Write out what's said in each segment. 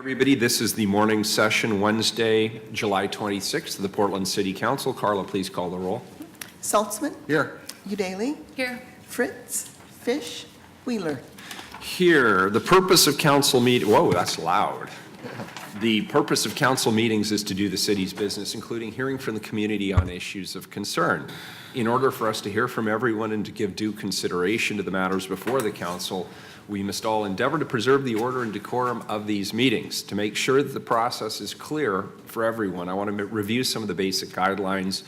Everybody, this is the morning session, Wednesday, July 26th of the Portland City Council. Carla, please call the roll. Saltzman? Here. Udaly? Here. Fritz? Fish? Wheeler? Here. The purpose of council whoa, that's loud. The purpose of council meetings is to do the city's business, including hearing from the community on issues of concern. In order for us to hear from everyone and to give due consideration to the matters before the council, we must all endeavor to preserve the order and decorum of these meetings. To make sure that the process is clear for everyone, I want to review some of the basic guidelines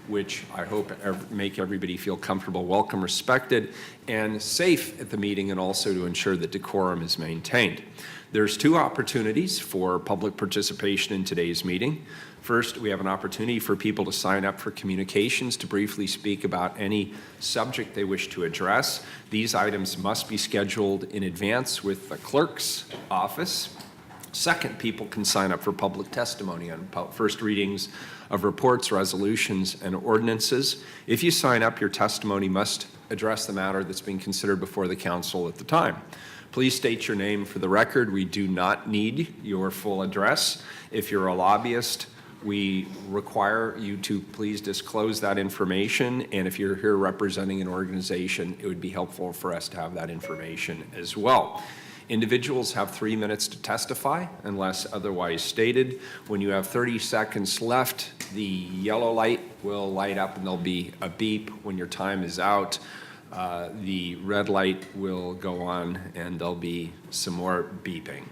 which I hope make everybody feel comfortable, welcome, respected, and safe at the meeting, and also to ensure that decorum is maintained. There's two opportunities for public participation in today's meeting. First, we have an opportunity for people to sign up for communications to briefly speak about any subject they wish to address. These items must be scheduled in advance with the clerk's office. Second, people can sign up for public testimony on first readings of reports, resolutions, and ordinances. If you sign up, your testimony must address the matter that's being considered before the council at the time. Please state your name for the record. We do not need your full address. If you're a lobbyist, we require you to please disclose that information. And if you're here representing an organization, it would be helpful for us to have that information as well. Individuals have 3 minutes to testify unless otherwise stated. When you have 30 seconds left, the yellow light will light up and there'll be a beep when your time is out. The red light will go on and there'll be some more beeping.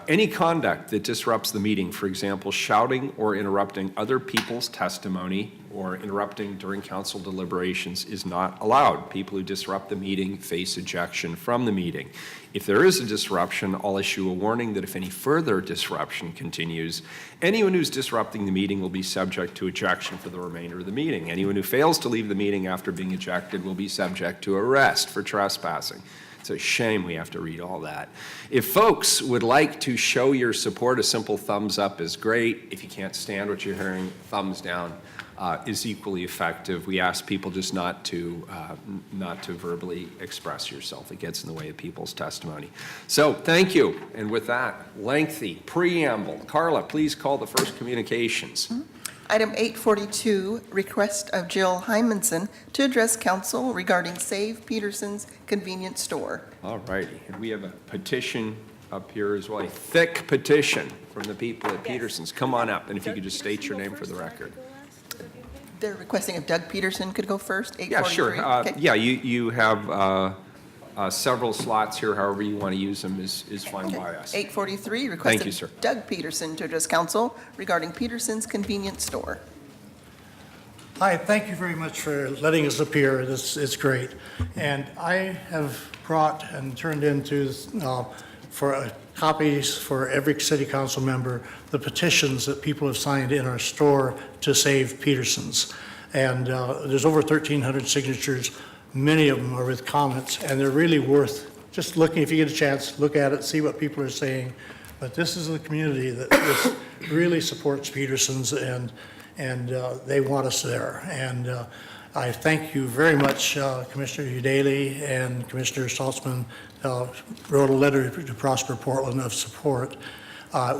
Any conduct that disrupts the meeting, for example, shouting or interrupting other people's testimony or interrupting during council deliberations, is not allowed. People who disrupt the meeting face ejection from the meeting. If there is a disruption, I'll issue a warning that if any further disruption continues, anyone who's disrupting the meeting will be subject to ejection for the remainder of the meeting. Anyone who fails to leave the meeting after being ejected will be subject to arrest for trespassing. It's a shame we have to read all that. If folks would like to show your support, a simple thumbs up is great. If you can't stand what you're hearing, thumbs down is equally effective. We ask people just not to verbally express yourself. It gets in the way of people's testimony. So thank you. And with that lengthy preamble, Carla, please call the first communications. Item 842, request of Jill Hymanson to address council regarding Save Peterson's convenience store. All righty. And we have a petition up here as well, a thick petition from the people at Peterson's. Come on up, and if you could just state your name for the record. They're requesting if Doug Peterson could go first, 843. Yeah, sure. Okay. Yeah, you have several slots here. However you want to use them is fine by us. 843, request Thank you, sir. of Doug Peterson to address council regarding Peterson's convenience store. Hi, thank you very much for letting us appear. It's great. And I have brought and turned into copies for every city council member the petitions that people have signed in our store to Save Peterson's. And there's over 1,300 signatures. Many of them are with comments, and they're really worth just looking. If you get a chance, look at it, see what people are saying. But this is the community that really supports Peterson's, and they want us there. And I thank you very much, Commissioner Udaly and Commissioner Saltzman wrote a letter to Prosper Portland of support.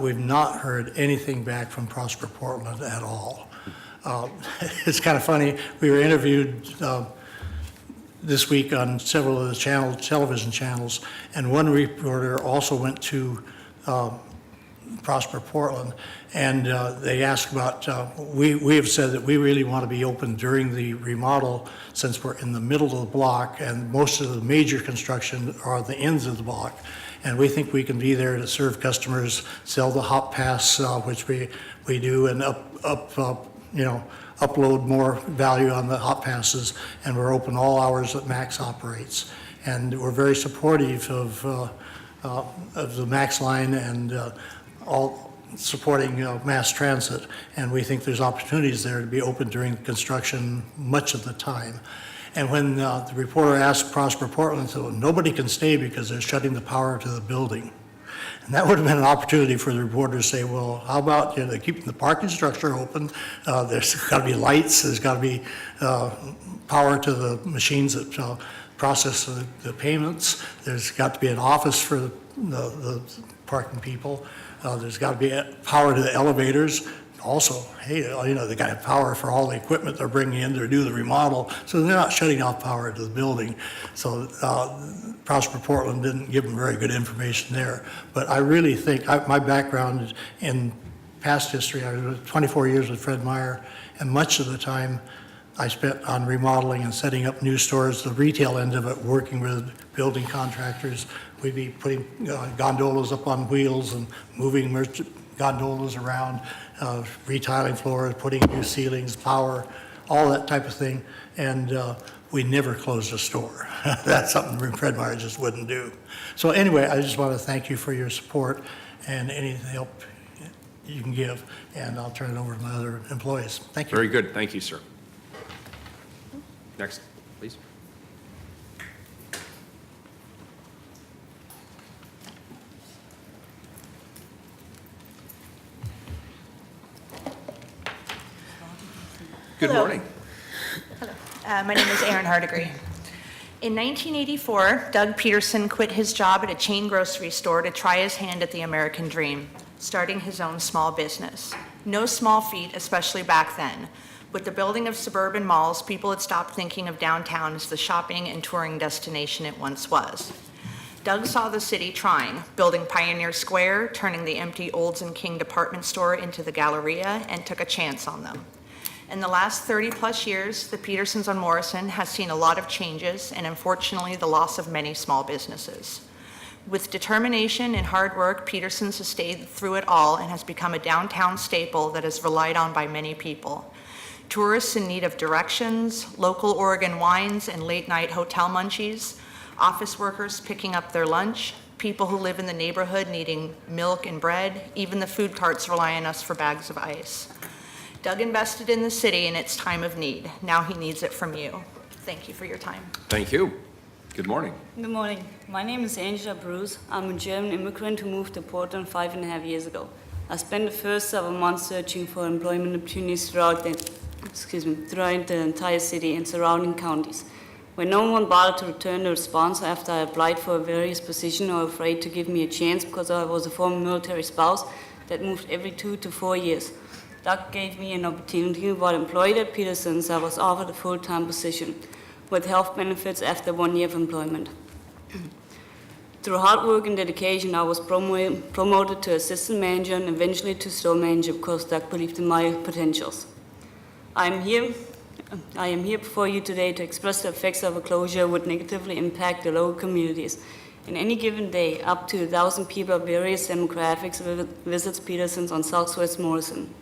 We've not heard anything back from Prosper Portland at all. It's kind of funny. We were interviewed this week on several of the television channels, and one reporter also went to Prosper Portland, and they asked about, we have said that we really want to be open during the remodel since we're in the middle of the block and most of the major construction are the ends of the block. And we think we can be there to serve customers, sell the Hop Pass, which we do, and upload more value on the Hop Passes, and we're open all hours that Max operates. And we're very supportive of the Max line and all supporting mass transit, and we think there's opportunities there to be open during construction much of the time. And when the reporter asked Prosper Portland, so nobody can stay because they're shutting the power to the building. And that would have been an opportunity for the reporter to say, well, how about they're keeping the parking structure open? There's got to be lights. There's got to be power to the machines that process the payments. There's got to be an office for the parking people. There's got to be power to the elevators. Also, hey, they got to have power for all the equipment they're bringing in to do the remodel, so they're not shutting off power to the building. So Prosper Portland didn't give them very good information there. But I really think, my background is in past history, I was 24 years with Fred Meyer, and much of the time I spent on remodeling and setting up new stores, the retail end of it, working with building contractors. We'd be putting gondolas up on wheels and moving gondolas around, retiling floors, putting new ceilings, power, all that type of thing. And we never closed a store. That's something Fred Meyer just wouldn't do. So anyway, I just want to thank you for your support and any help you can give. And I'll turn it over to my other employees. Thank you. Very good. Thank you, sir. Next, please. Good Hello. morning. My name is Erin Hardigree. In 1984, Doug Peterson quit his job at a chain grocery store to try his hand at the American dream, starting his own small business. No small feat, especially back then. With the building of suburban malls, people had stopped thinking of downtown as the shopping and touring destination it once was. Doug saw the city trying, building Pioneer Square, turning the empty Olds and King department store into the Galleria, and took a chance on them. In the last 30-plus years, the Petersons on Morrison has seen a lot of changes and, unfortunately, the loss of many small businesses. With determination and hard work, Petersons has stayed through it all and has become a downtown staple that is relied on by many people. Tourists in need of directions, local Oregon wines and late-night hotel munchies, office workers picking up their lunch, people who live in the neighborhood needing milk and bread, even the food carts rely on us for bags of ice. Doug invested in the city in its time of need. Now he needs it from you. Thank you for your time. Thank you. Good morning. Good morning. My name is Angela Bruce. I'm a German immigrant who moved to Portland 5.5 years ago. I spent the first several months searching for employment opportunities throughout the entire city and surrounding counties. When no one bothered to return the response after I applied for various positions or afraid to give me a chance because I was a former military spouse that moved every 2 to 4 years. Doug gave me an opportunity. While employed at Peterson's, I was offered a full-time position with health benefits after 1 year of employment. Through hard work and dedication, I was promoted to assistant manager and eventually to store manager because Doug believed in my potentials. I am here before you today to express the effects of a closure would negatively impact the local communities. In any given day, up to 1,000 people of various demographics visits Peterson's on Southwest Morrison.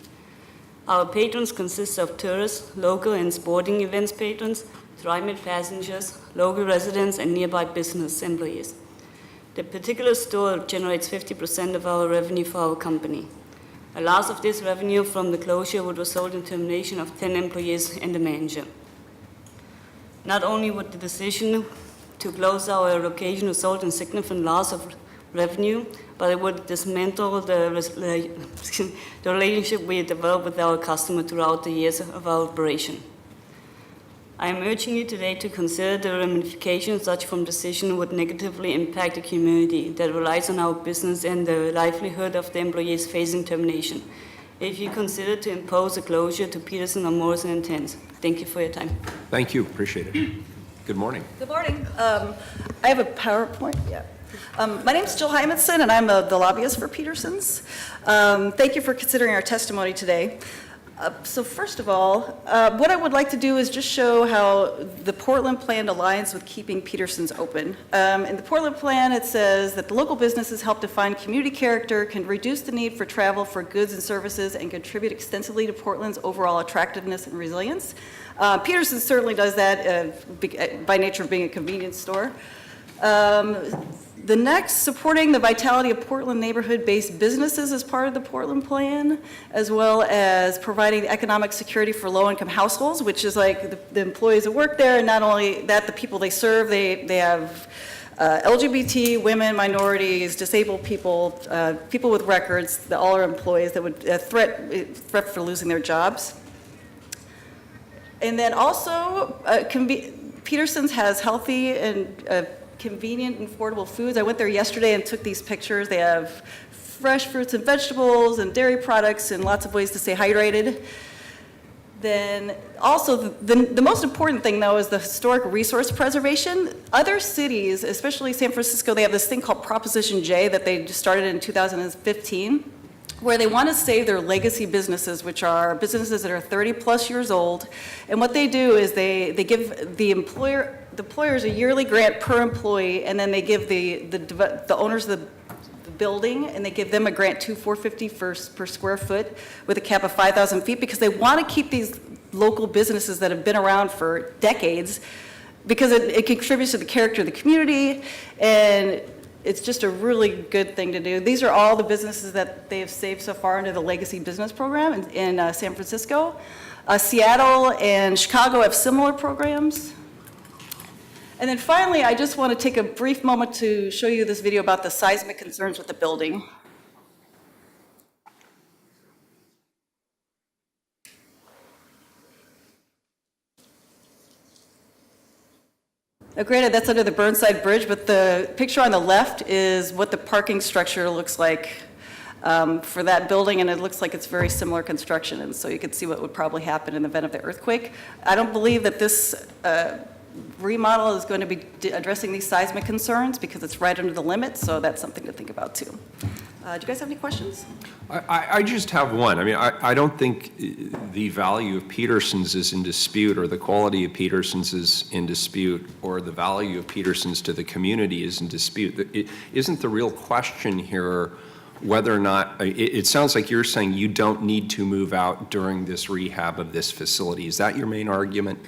Our patrons consist of tourists, local and sporting events patrons, TriMet passengers, local residents, and nearby business employees. The particular store generates 50% of our revenue for our company. A loss of this revenue from the closure would result in termination of 10 employees and the manager. Not only would the decision to close our location result in significant loss of revenue, but it would dismantle the relationship we developed with our customer throughout the years of our operation. I am urging you today to consider the ramifications such from decision would negatively impact the community that relies on our business and the livelihood of the employees facing termination. If you consider to impose a closure to Peterson or Morrison intends. Thank you for your time. Thank you. Appreciate it. Good morning. Good morning. I have a PowerPoint. Yeah. My name is Jill Hymanson, and I'm the lobbyist for Peterson's. Thank you for considering our testimony today. So first of all, what I would like to do is just show how the Portland plan aligns with keeping Peterson's open. In the Portland plan, it says that the local businesses help define community character, can reduce the need for travel for goods and services, and contribute extensively to Portland's overall attractiveness and resilience. Peterson's certainly does that by nature of being a convenience store. The next, supporting the vitality of Portland neighborhood-based businesses as part of the Portland plan, as well as providing economic security for low-income households, which is like the employees that work there, and not only that, the people they serve, they have LGBT, women, minorities, disabled people, people with records, that all are employees that would threat for losing their jobs. And then also, Peterson's has healthy and convenient and affordable foods. I went there yesterday and took these pictures. They have fresh fruits and vegetables and dairy products and lots of ways to stay hydrated. Then also, the most important thing, though, is the historic resource preservation. Other cities, especially San Francisco, they have this thing called Proposition J that they just started in 2015, where they want to save their legacy businesses, which are businesses that are 30-plus years old. And what they do is they give the employers a yearly grant per employee, and then they give the owners of the building, and they give them a grant $450 per square foot with a cap of 5,000 feet, because they want to keep these local businesses that have been around for decades, because it contributes to the character of the community, and it's just a really good thing to do. These are all the businesses that they have saved so far under the Legacy Business Program in San Francisco. Seattle and Chicago have similar programs. And then finally, I just want to take a brief moment to show you this video about the seismic concerns with the building. Now, granted, that's under the Burnside Bridge, but the picture on the left is what the parking structure looks like for that building, and it looks like it's very similar construction, and so you can see what would probably happen in the event of the earthquake. I don't believe that this remodel is going to be addressing these seismic concerns because it's right under the limit, so that's something to think about too. Do you guys have any questions? I just have one. I mean, I don't think the value of Peterson's is in dispute, or the quality of Peterson's is in dispute, or the value of Peterson's to the community is in dispute. Isn't the real question here whether or not, it sounds like you're saying you don't need to move out during this rehab of this facility. Is that your main argument?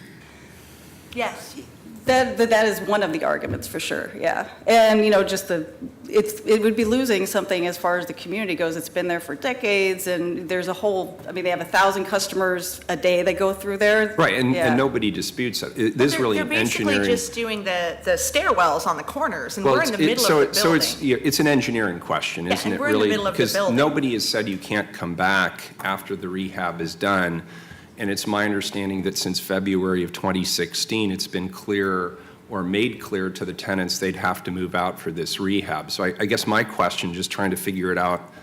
Yes. That is one of the arguments for sure, yeah. And, you know, just it would be losing something as far as the community goes. It's been there for decades, and there's a whole, I mean, they have 1,000 customers a day that go through there. Right, and Yeah. nobody disputes that. This is really an engineering. They're basically just doing the stairwells on the corners, and Well, we're in the middle of the building. So it's an engineering question, Yeah, isn't and it, we're in the really? middle of the Because building. nobody has said you can't come back after the rehab is done. And it's my understanding that since February of 2016, it's been clear or made clear to the tenants they'd have to move out for this rehab. So I guess my question, just trying to figure it out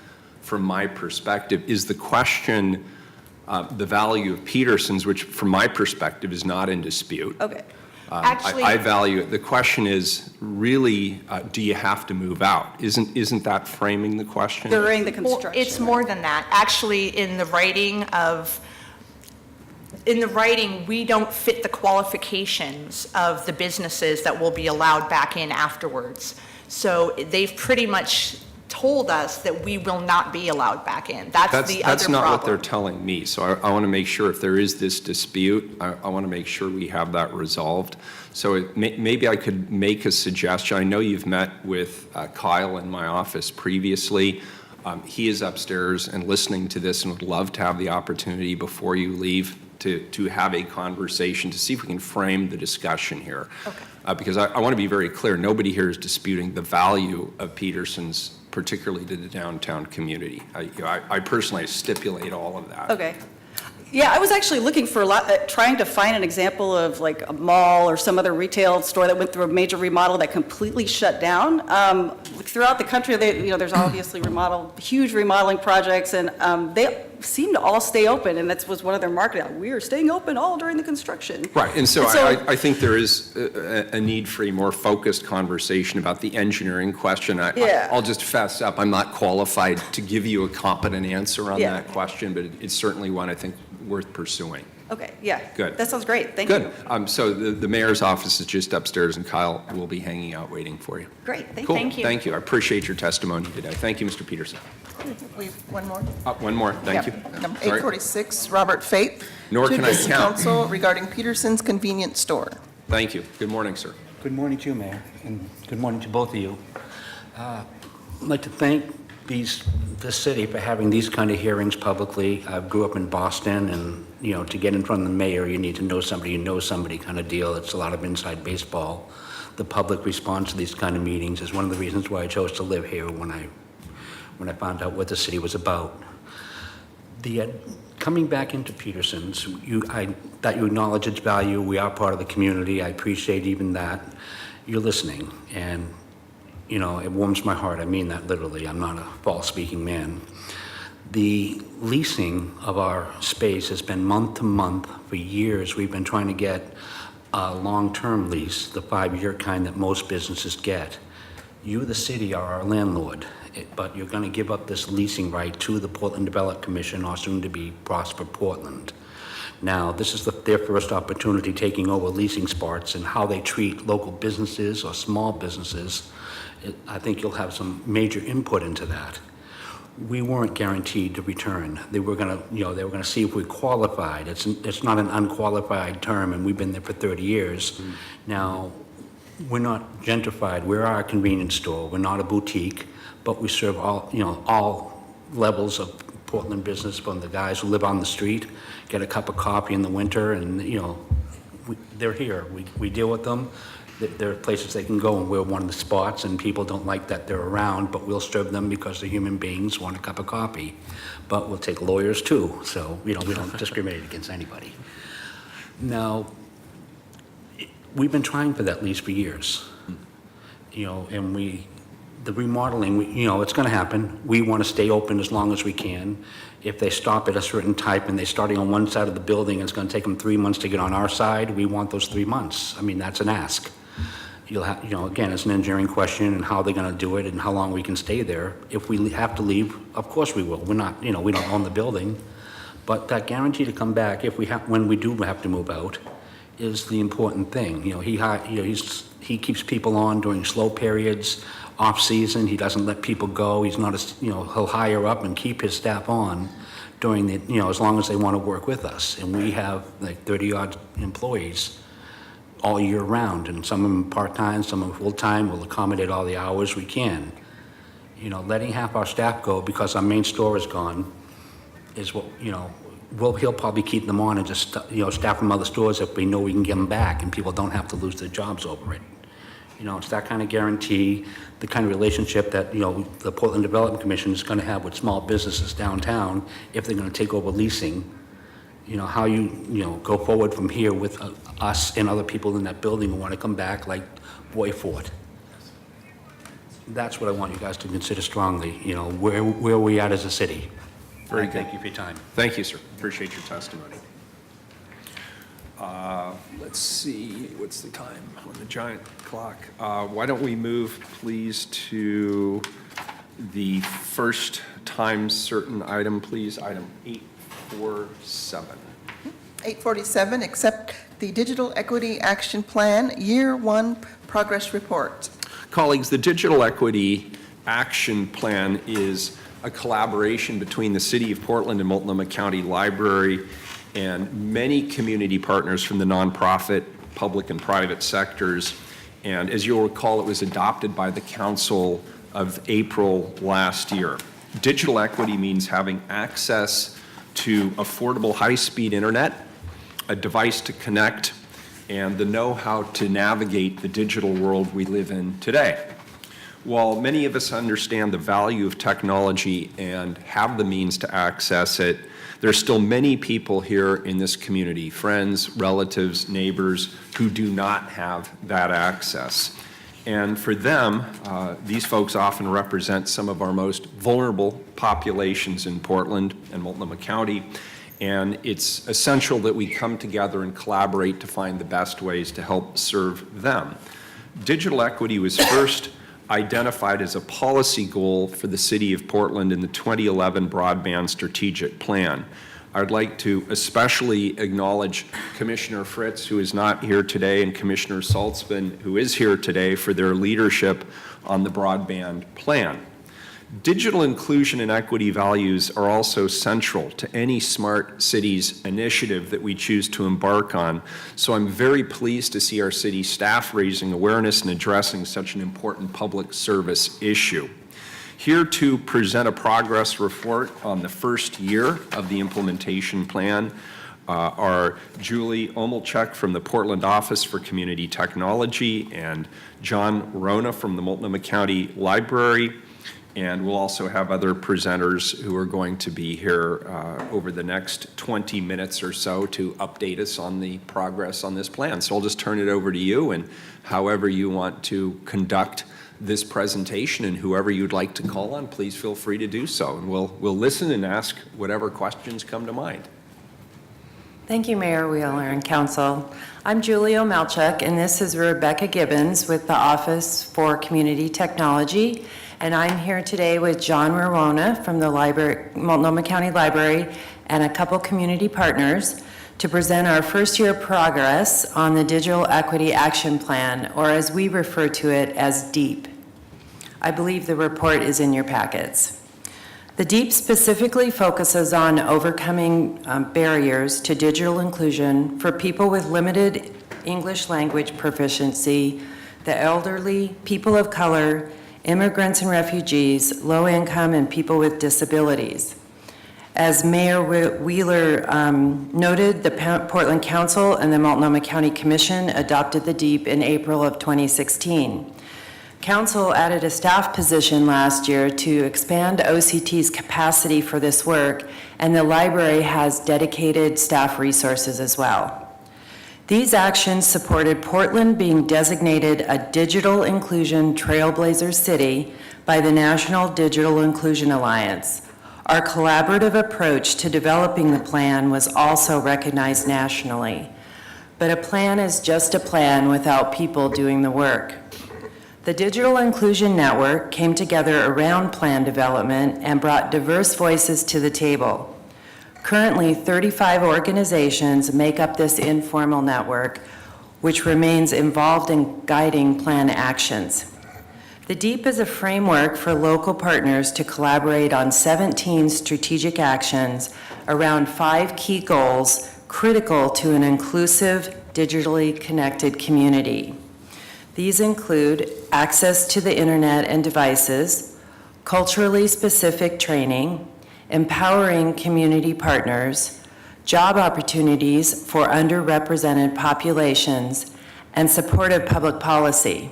from my perspective, is the question the value of Peterson's, which from my perspective is not in dispute. Okay. Actually- I value it. The question is really, do you have to move out? Isn't that framing the question? During the Well, construction. it's more than that. Actually, in the writing, we don't fit the qualifications of the businesses that will be allowed back in afterwards. So they've pretty much told us that we will not be allowed back in. That's the other problem. That's not what they're telling me. So I want to make sure if there is this dispute, I want to make sure we have that resolved. So maybe I could make a suggestion. I know you've met with Kyle in my office previously. He is upstairs and listening to this and would love to have the opportunity before you leave to have a conversation to see if we can frame the discussion here. Okay. Because I want to be very clear, nobody here is disputing the value of Peterson's, particularly to the downtown community. I personally stipulate all of that. Okay. Yeah, I was actually looking for trying to find an example of like a mall or some other retail store that went through a major remodel that completely shut down. Throughout the country, there's obviously huge remodeling projects, and they seem to all stay open, and that was one of their marketing. We are staying open all during the construction. Right, and so I think there is a need for a more focused conversation about the engineering question. Yeah. I'll just fess up, I'm not qualified to give you a competent answer on Yeah. that question, but it's certainly one I think worth pursuing. Okay, yeah. Good. That sounds great. Thank you. Good. So the mayor's office is just upstairs, and Kyle will be hanging out waiting for you. Great, thank Cool. you. Thank you. Thank you. I appreciate your testimony today. Thank you, Mr. Peterson. We have one more. One more. Thank you. Number Sorry. 846, Robert Faith. Nor can I To address count. council regarding Peterson's convenience store. Thank you. Good morning, sir. Good morning to you, Mayor, and good morning to both of you. I'd like to thank the city for having these kind of hearings publicly. I grew up in Boston, and, to get in front of the mayor, you need to know somebody, kind of deal. It's a lot of inside baseball. The public response to these kind of meetings is one of the reasons why I chose to live here when I found out what the city was about. Coming back into Peterson's, that you acknowledge its value. We are part of the community. I appreciate even that. you're listening, and, you know, it warms my heart. I mean that literally. I'm not a false-speaking man. The leasing of our space has been month to month for years. We've been trying to get a long-term lease, the 5-year kind that most businesses get. You, the city, are our landlord, but you're going to give up this leasing right to the Portland Development Commission, or soon to be Prosper Portland. Now, this is their first opportunity taking over leasing spots, and how they treat local businesses or small businesses. I think you'll have some major input into that. We weren't guaranteed to return. They were going to, you know, they were going to see if we qualified. It's not an unqualified term, and we've been there for 30 years. Now, we're not gentrified. We're a convenience store. We're not a boutique, but we serve all, you know, all levels of Portland business, from the guys who live on the street, get a cup of coffee in the winter, and, you know, they're here. We deal with them. There are places they can go, and we're one of the spots, and people don't like that they're around, but we'll serve them because they're human beings, want a cup of coffee. But we'll take lawyers too, so, you know, we don't discriminate against anybody. Now, we've been trying for that lease for years, you know, and the remodeling, you know, it's going to happen. We want to stay open as long as we can. If they stop at a certain type and they're starting on one side of the building, and it's going to take them 3 months to get on our side, we want those 3 months. I mean, that's an ask. You'll have, you know, again, it's an engineering question, and how they're going to do it and how long we can stay there. If we have to leave, of course we will. We're not, you know, we don't own the building. But that guarantee to come back, if we have, when we do have to move out, is the important thing. You know, he keeps people on during slow periods, off season. He doesn't let people go. He's not a, you know, he'll hire up and keep his staff on during the, you know, as long as they want to work with us. And we have like 30-odd employees all year round, and some of them part-time, some of them full-time. We'll accommodate all the hours we can. You know, letting half our staff go because our main store is gone is what, you know, he'll probably keep them on and just, you know, staff from other stores if we know we can get them back, and people don't have to lose their jobs over it. You know, it's that kind of guarantee, the kind of relationship that, you know, the Portland Development Commission is going to have with small businesses downtown if they're going to take over leasing. You know, how you know, go forward from here with us and other people in that building who want to come back, like Boy Fort. That's what I want you guys to consider strongly, you know, where we at as a city. Very good. Thank you for your time. Thank you, sir. Appreciate your testimony. Let's see, what's the time on the giant clock? Why don't we move, please, to the first time certain item, please, item 847. 847, accept the Digital Equity Action Plan Year 1 Progress Report. Colleagues, the Digital Equity Action Plan is a collaboration between the City of Portland and Multnomah County Library and many community partners from the nonprofit, public and private sectors. And as you'll recall, it was adopted by the Council of April last year. Digital equity means having access to affordable high-speed internet, a device to connect, and the know-how to navigate the digital world we live in today. While many of us understand the value of technology and have the means to access it, there are still many people here in this community, friends, relatives, neighbors, who do not have that access. And for them, these folks often represent some of our most vulnerable populations in Portland and Multnomah County, and it's essential that we come together and collaborate to find the best ways to help serve them. Digital equity was first identified as a policy goal for the City of Portland in the 2011 Broadband Strategic Plan. I'd like to especially acknowledge Commissioner Fritz, who is not here today, and Commissioner Saltzman, who is here today, for their leadership on the broadband plan. Digital inclusion and equity values are also central to any smart cities initiative that we choose to embark on. So I'm very pleased to see our city staff raising awareness and addressing such an important public service issue. Here to present a progress report on the first year of the implementation plan are Julie Omelchuk from the Portland Office for Community Technology and John Rona from the Multnomah County Library. And we'll also have other presenters who are going to be here over the next 20 minutes or so to update us on the progress on this plan. So I'll just turn it over to you, and however you want to conduct this presentation, and whoever you'd like to call on, please feel free to do so. And we'll listen and ask whatever questions come to mind. Thank you, Mayor Wheeler and Council. I'm Julie Omelchuk, and this is Rebecca Gibbons with the Office for Community Technology. And I'm here today with John Rorona from the Multnomah County Library and a couple community partners to present our first year progress on the Digital Equity Action Plan, or as we refer to it as DEEP. I believe the report is in your packets. The DEEP specifically focuses on overcoming barriers to digital inclusion for people with limited English language proficiency, the elderly, people of color, immigrants and refugees, low income, and people with disabilities. As Mayor Wheeler noted, the Portland Council and the Multnomah County Commission adopted the DEEP in April of 2016. Council added a staff position last year to expand OCT's capacity for this work, and the library has dedicated staff resources as well. These actions supported Portland being designated a Digital Inclusion Trailblazer City by the National Digital Inclusion Alliance. Our collaborative approach to developing the plan was also recognized nationally. But a plan is just a plan without people doing the work. The Digital Inclusion Network came together around plan development and brought diverse voices to the table. Currently, 35 organizations make up this informal network, which remains involved in guiding plan actions. The DEEP is a framework for local partners to collaborate on 17 strategic actions around 5 key goals critical to an inclusive, digitally connected community. These include access to the internet and devices, culturally specific training, empowering community partners, job opportunities for underrepresented populations, and supportive public policy.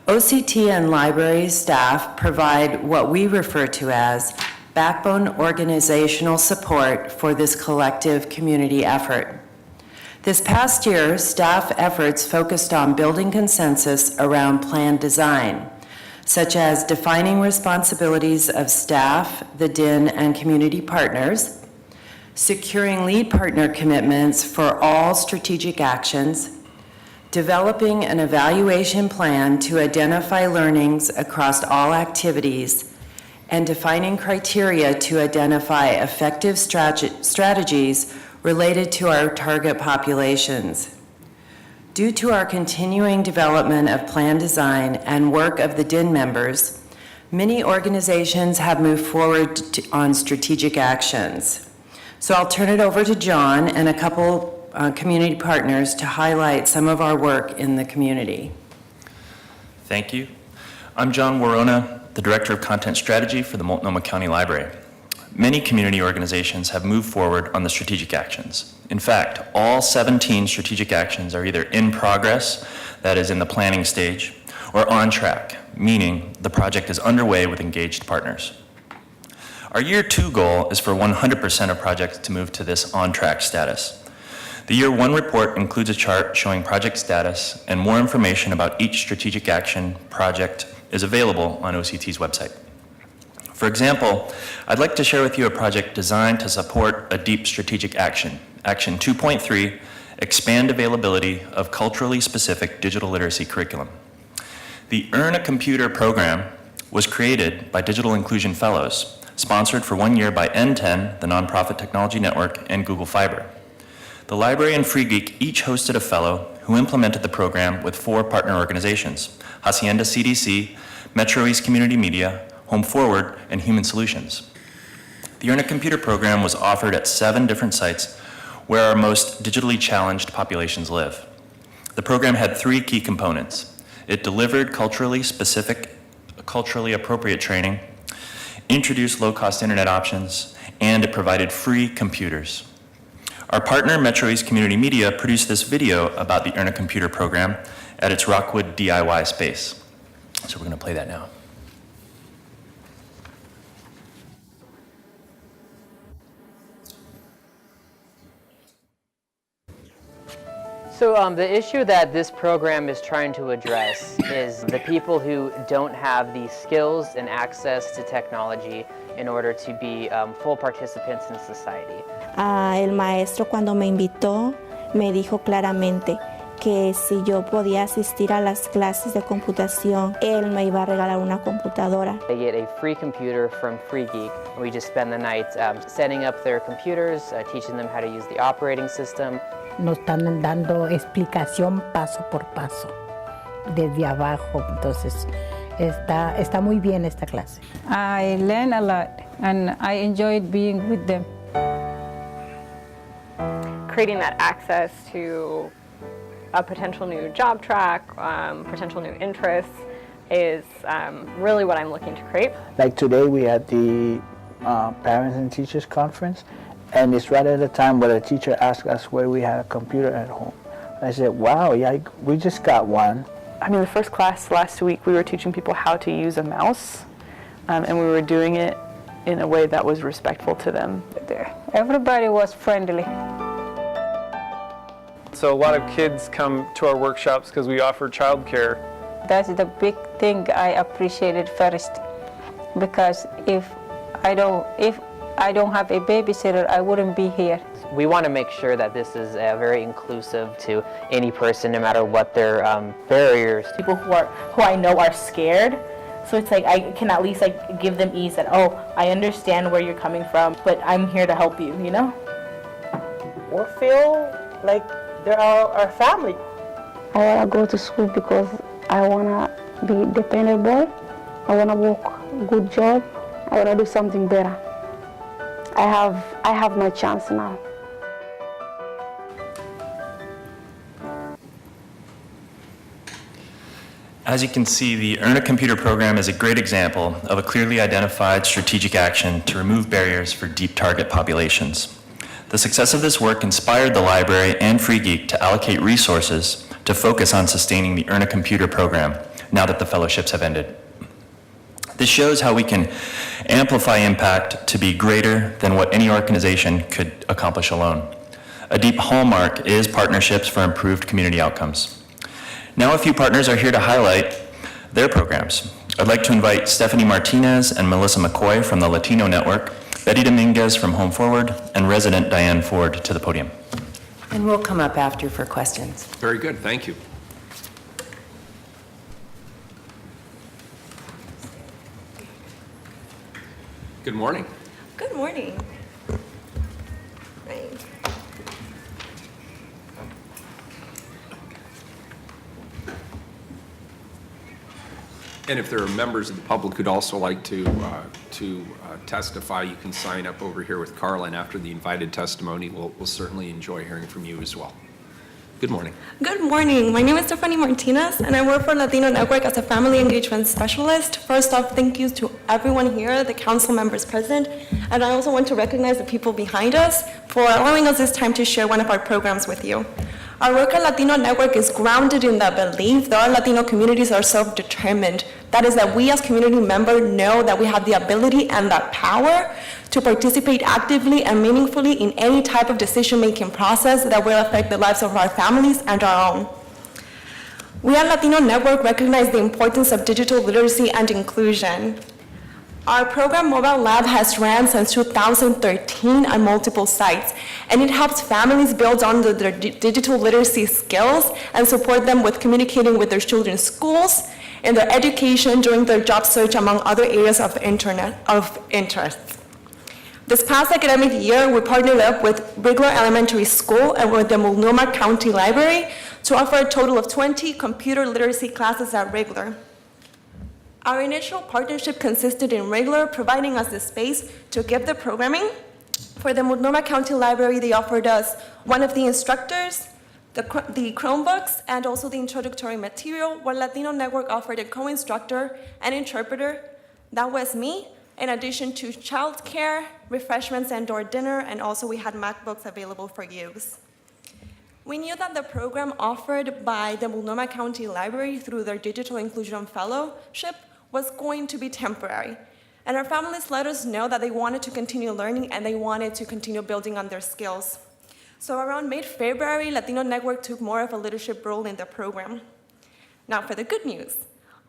OCT and library staff provide what we refer to as backbone organizational support for this collective community effort. This past year, staff efforts focused on building consensus around plan design, such as defining responsibilities of staff, the DIN, and community partners, securing lead partner commitments for all strategic actions, developing an evaluation plan to identify learnings across all activities, and defining criteria to identify effective strategies related to our target populations. Due to our continuing development of plan design and work of the DIN members, many organizations have moved forward on strategic actions. So I'll turn it over to John and a couple community partners to highlight some of our work in the community. Thank you. I'm John Warona, the Director of Content Strategy for the Multnomah County Library. Many community organizations have moved forward on the strategic actions. In fact, all 17 strategic actions are either in progress, that is in the planning stage, or on track, meaning the project is underway with engaged partners. Our Year 2 goal is for 100% of projects to move to this on-track status. The Year 1 report includes a chart showing project status, and more information about each strategic action project is available on OCT's website. For example, I'd like to share with you a project designed to support a DEEP strategic action, Action 2.3, Expand Availability of Culturally Specific Digital Literacy Curriculum. The Earn a Computer program was created by Digital Inclusion Fellows, sponsored for 1 year by N10, the nonprofit technology network, and Google Fiber. The library and Free Geek each hosted a fellow who implemented the program with 4 partner organizations, Hacienda CDC, Metro East Community Media, Home Forward, and Human Solutions. The Earn a Computer program was offered at 7 different sites where our most digitally challenged populations live. The program had 3 key components. It delivered culturally specific, culturally appropriate training, introduced low-cost internet options, and it provided free computers. Our partner, Metro East Community Media, produced this video about the Earn a Computer program at its Rockwood DIY space. So we're going to play that now. So the issue that this program is trying to address is the people who don't have the skills and access to technology in order to be full participants in society. El maestro cuando me invitó me dijo claramente que si yo podía asistir a las clases de computación, él me iba a regalar una computadora. They get a free computer from Free Geek. We just spend the night setting up their computers, teaching them how to use the operating system. Nos están dando explicación paso por paso, desde abajo, entonces está muy bien esta clase. I learned a lot and I enjoyed being with them. Creating that access to a potential new job track, potential new interests is really what I'm looking to create. Like today we had the Parents and Teachers Conference, and it's right at the time where the teacher asked us where we had a computer at home. I said, wow, yeah, we just got one. I mean, the first class last week, we were teaching people how to use a mouse, and we were doing it in a way that was respectful to them. Everybody was friendly. So a lot of kids come to our workshops because we offer childcare. That's the big thing I appreciated first, because if I don't have a babysitter, I wouldn't be here. We want to make sure that this is very inclusive to any person, no matter what their barriers. People who I know are scared, so it's like I can at least like give them ease that, oh, I understand where you're coming from, but I'm here to help you, you know? Or feel like they're our family. I want to go to school because I want to be dependable. I want to work a good job. I want to do something better. I have my chance now. As you can see, the Earn a Computer program is a great example of a clearly identified strategic action to remove barriers for deep target populations. The success of this work inspired the library and Free Geek to allocate resources to focus on sustaining the Earn a Computer program now that the fellowships have ended. This shows how we can amplify impact to be greater than what any organization could accomplish alone. A deep hallmark is partnerships for improved community outcomes. Now a few partners are here to highlight their programs. I'd like to invite Stephanie Martinez and Melissa McCoy from the Latino Network, Betty Dominguez from Home Forward, and resident Diane Ford to the podium. And we'll come up after for questions. Very good, thank you. Good morning. Good morning. Right. And if there are members of the public who'd also like to testify, you can sign up over here with Carla, and after the invited testimony, we'll certainly enjoy hearing from you as well. Good morning. Good morning. My name is Stephanie Martinez, and I work for Latino Network as a family engagement specialist. First off, thank you to everyone here, the council members present, and I also want to recognize the people behind us for allowing us this time to share one of our programs with you. Our work at Latino Network is grounded in the belief that our Latino communities are self-determined. That is that we as community members know that we have the ability and the power to participate actively and meaningfully in any type of decision-making process that will affect the lives of our families and our own. We at Latino Network recognize the importance of digital literacy and inclusion. Our program Mobile Lab has ran since 2013 on multiple sites, and it helps families build on their digital literacy skills and support them with communicating with their children's schools, in their education, during their job search, among other areas of interest. This past academic year, we partnered up with Rigler Elementary School and with the Multnomah County Library to offer a total of 20 computer literacy classes at Rigler. Our initial partnership consisted in Rigler providing us the space to give the programming. For the Multnomah County Library, they offered us one of the instructors, the Chromebooks, and also the introductory material, where Latino Network offered a co-instructor and interpreter. That was me, in addition to childcare, refreshments, and/or dinner, and also we had MacBooks available for use. We knew that the program offered by the Multnomah County Library through their Digital Inclusion Fellowship was going to be temporary. And our families let us know that they wanted to continue learning and they wanted to continue building on their skills. So around mid-February, Latino Network took more of a leadership role in the program. Now for the good news.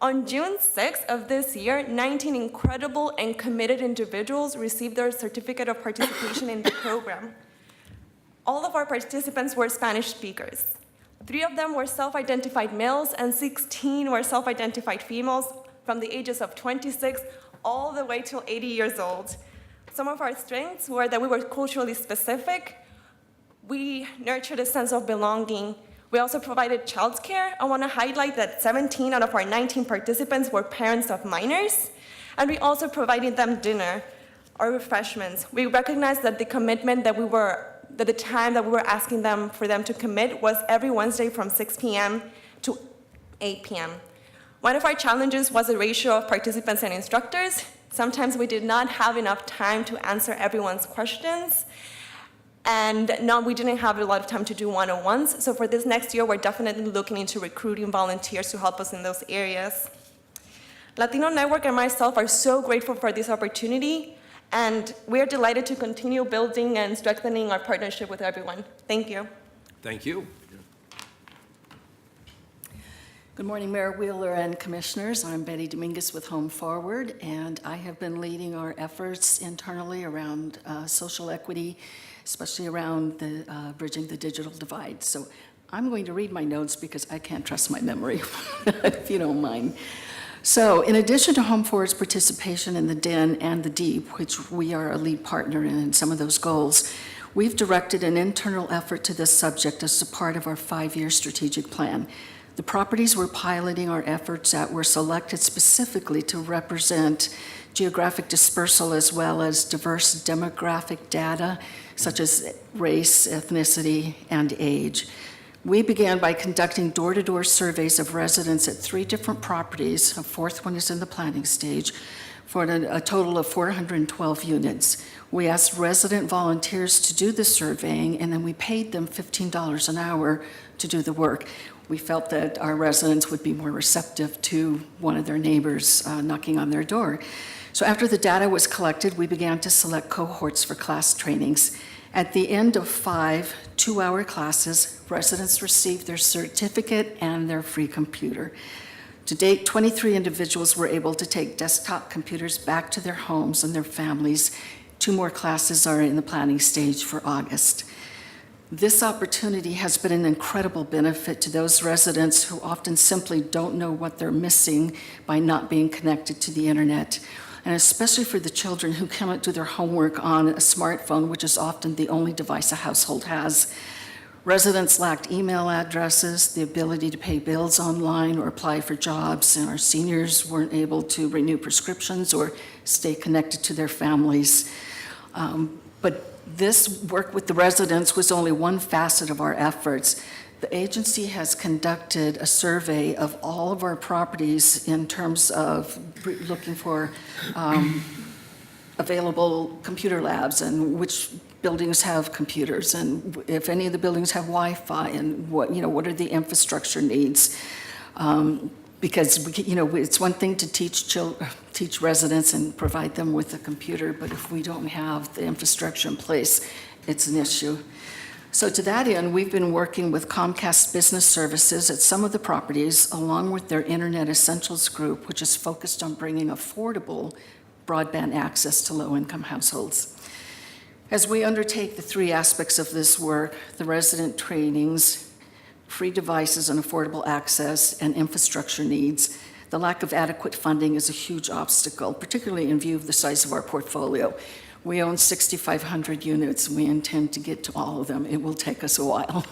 On June 6th of this year, 19 incredible and committed individuals received their certificate of participation in the program. All of our participants were Spanish speakers. 3 of them were self-identified males and 16 were self-identified females from the ages of 26 all the way till 80 years old. Some of our strengths were that we were culturally specific. We nurtured a sense of belonging. We also provided childcare. I want to highlight that 17 out of our 19 participants were parents of minors, and we also provided them dinner or refreshments. We recognized that the commitment that the time that we were asking them for them to commit was every Wednesday from 6 p.m. to 8 p.m. One of our challenges was the ratio of participants and instructors. Sometimes we did not have enough time to answer everyone's questions. And no, we didn't have a lot of time to do one-on-ones. So for this next year, we're definitely looking into recruiting volunteers to help us in those areas. Latino Network and myself are so grateful for this opportunity, and we are delighted to continue building and strengthening our partnership with everyone. Thank you. Thank you. Good morning, Mayor Wheeler and Commissioners. I'm Betty Dominguez with Home Forward, and I have been leading our efforts internally around social equity, especially around the bridging the digital divide. So I'm going to read my notes because I can't trust my memory, if you don't mind. So in addition to Home Forward's participation in the DEN and the DEEP, which we are a lead partner in some of those goals, we've directed an internal effort to this subject as a part of our 5-year strategic plan. The properties we're piloting our efforts at were selected specifically to represent geographic dispersal as well as diverse demographic data, such as race, ethnicity, and age. We began by conducting door-to-door surveys of residents at 3 different properties. A 4th one is in the planning stage, for a total of 412 units. We asked resident volunteers to do the surveying, and then we paid them $15 an hour to do the work. We felt that our residents would be more receptive to one of their neighbors knocking on their door. So after the data was collected, we began to select cohorts for class trainings. At the end of 5 2-hour classes, residents received their certificate and their free computer. To date, 23 individuals were able to take desktop computers back to their homes and their families. 2 more classes are in the planning stage for August. This opportunity has been an incredible benefit to those residents who often simply don't know what they're missing by not being connected to the internet, and especially for the children who cannot do their homework on a smartphone, which is often the only device a household has. Residents lacked email addresses, the ability to pay bills online or apply for jobs, and our seniors weren't able to renew prescriptions or stay connected to their families. But this work with the residents was only one facet of our efforts. The agency has conducted a survey of all of our properties in terms of looking for available computer labs and which buildings have computers and if any of the buildings have Wi-Fi and what are the infrastructure needs. Because it's one thing to teach residents and provide them with a computer, but if we don't have the infrastructure in place, it's an issue. So to that end, we've been working with Comcast Business Services at some of the properties, along with their Internet Essentials group, which is focused on bringing affordable broadband access to low-income households. As we undertake the 3 aspects of this work, the resident trainings, free devices and affordable access, and infrastructure needs, the lack of adequate funding is a huge obstacle, particularly in view of the size of our portfolio. We own 6,500 units, and we intend to get to all of them. It will take us a while.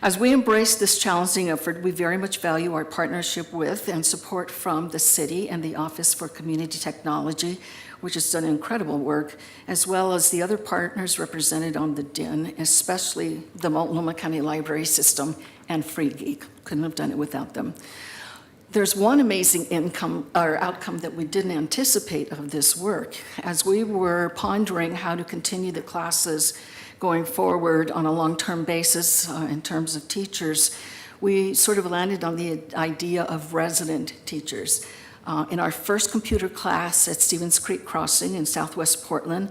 As we embrace this challenging effort, we very much value our partnership with and support from the city and the Office for Community Technology, which has done incredible work, as well as the other partners represented on the DIN, especially the Multnomah County Library System and FreeGeek. Couldn't have done it without them. There's one amazing outcome that we didn't anticipate of this work. As we were pondering how to continue the classes going forward on a long-term basis in terms of teachers, we sort of landed on the idea of resident teachers. In our first computer class at Stevens Creek Crossing in Southwest Portland,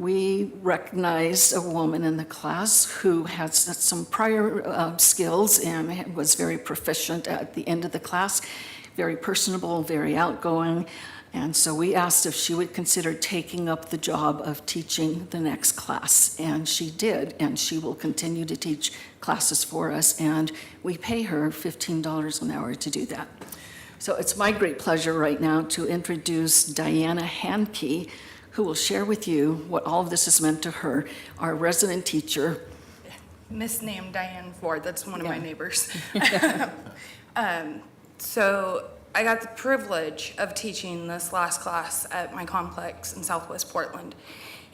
we recognized a woman in the class who had some prior skills and was very proficient at the end of the class, very personable, very outgoing. And so we asked if she would consider taking up the job of teaching the next class, and she did, and she will continue to teach classes for us, and we pay her $15 an hour to do that. So it's my great pleasure right now to introduce Diana Handke, who will share with you what all of this has meant to her, our resident teacher. Misnamed Diane Ford, that's one of my neighbors. So I got the privilege of teaching this last class at my complex in Southwest Portland.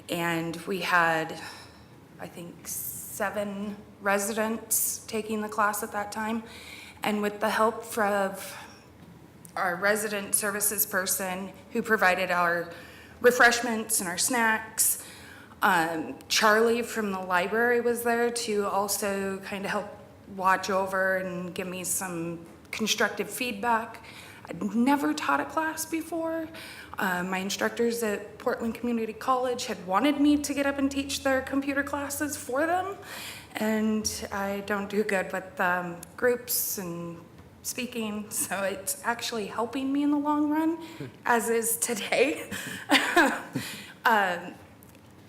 And we had, I think, 7 residents taking the class at that time. And with the help of our resident services person who provided our refreshments and our snacks, Charlie from the library was there to also kind of help watch over and give me some constructive feedback. I'd never taught a class before. My instructors at Portland Community College had wanted me to get up and teach their computer classes for them, and I don't do good with groups and speaking, so it's actually helping me in the long run, as is today.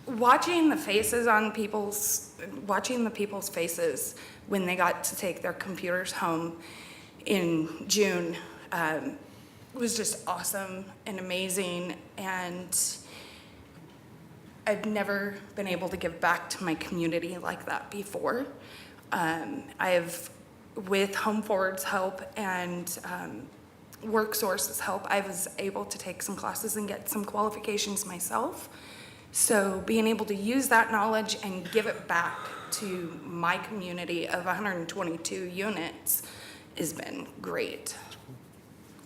Watching the people's faces when they got to take their computers home in June was just awesome and amazing, and I've never been able to give back to my community like that before. With Home Forward's help and WorkSource's help, I was able to take some classes and get some qualifications myself. So being able to use that knowledge and give it back to my community of 122 units has been great.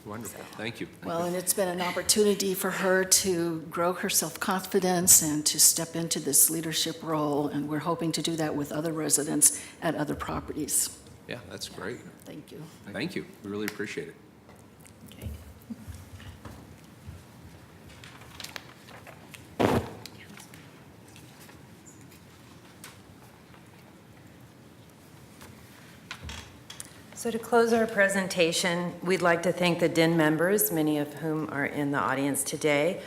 Wonderful. Thank you. Well, and it's been an opportunity for her to grow her self-confidence and to step into this leadership role, and we're hoping to do that with other residents at other properties. Yeah, that's great. Thank you. Thank you. We really appreciate it. So to close our presentation, we'd like to thank the DIN members, many of whom are in the audience today.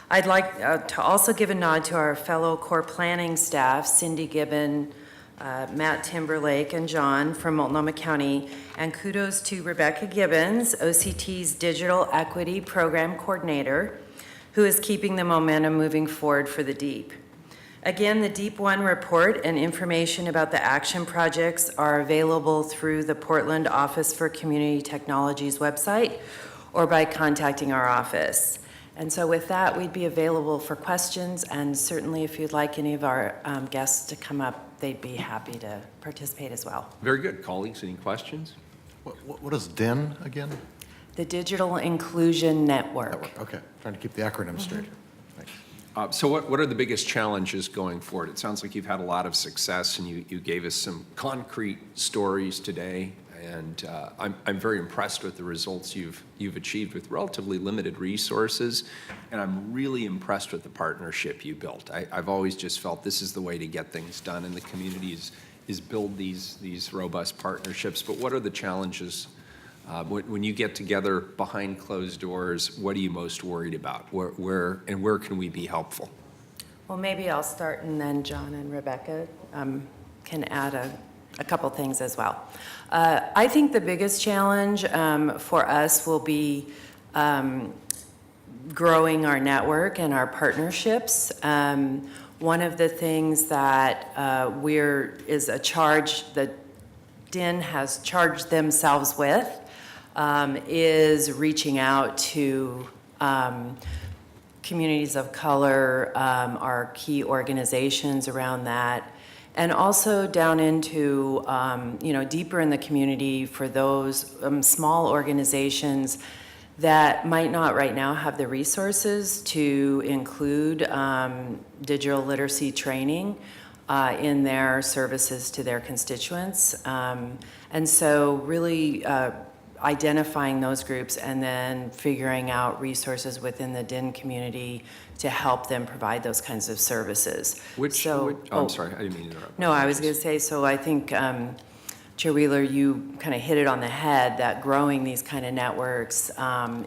I'd like to also give a nod to our fellow core planning staff, Cindy Gibbon, Matt Timberlake, and John from Multnomah County, and kudos to Rebecca Gibbons, OCT's Digital Equity Program Coordinator, who is keeping the momentum moving forward for the DEEP. Again, the DEEP One report and information about the action projects are available through the Portland Office for Community Technology's website or by contacting our office. And so with that, we'd be available for questions, and certainly if you'd like any of our guests to come up, they'd be happy to participate as well. Very good. Colleagues, any questions? What is DIN again? The Digital Inclusion Network. Okay, trying to keep the acronym straight here. So what are the biggest challenges going forward? It sounds like you've had a lot of success, and you gave us some concrete stories today, and I'm very impressed with the results you've achieved with relatively limited resources, and I'm really impressed with the partnership you built. I've always just felt this is the way to get things done in the communities, is build these robust partnerships. But what are the challenges? When you get together behind closed doors, what are you most worried about? Where can we be helpful? Well, maybe I'll start, and then John and Rebecca can add a couple things as well. I think the biggest challenge for us will be growing our network and our partnerships. One of the things that is a charge that DIN has charged themselves with is reaching out to communities of color, our key organizations around that, and also down into, deeper in the community for those small organizations that might not right now have the resources to include digital literacy training in their services to their constituents. And so really, identifying those groups and then figuring out resources within the DIN community to help them provide those kinds of services. I'm sorry, I didn't mean to interrupt. No, I was going to say, so I think, Chair Wheeler, you kind of hit it on the head that growing these kind of networks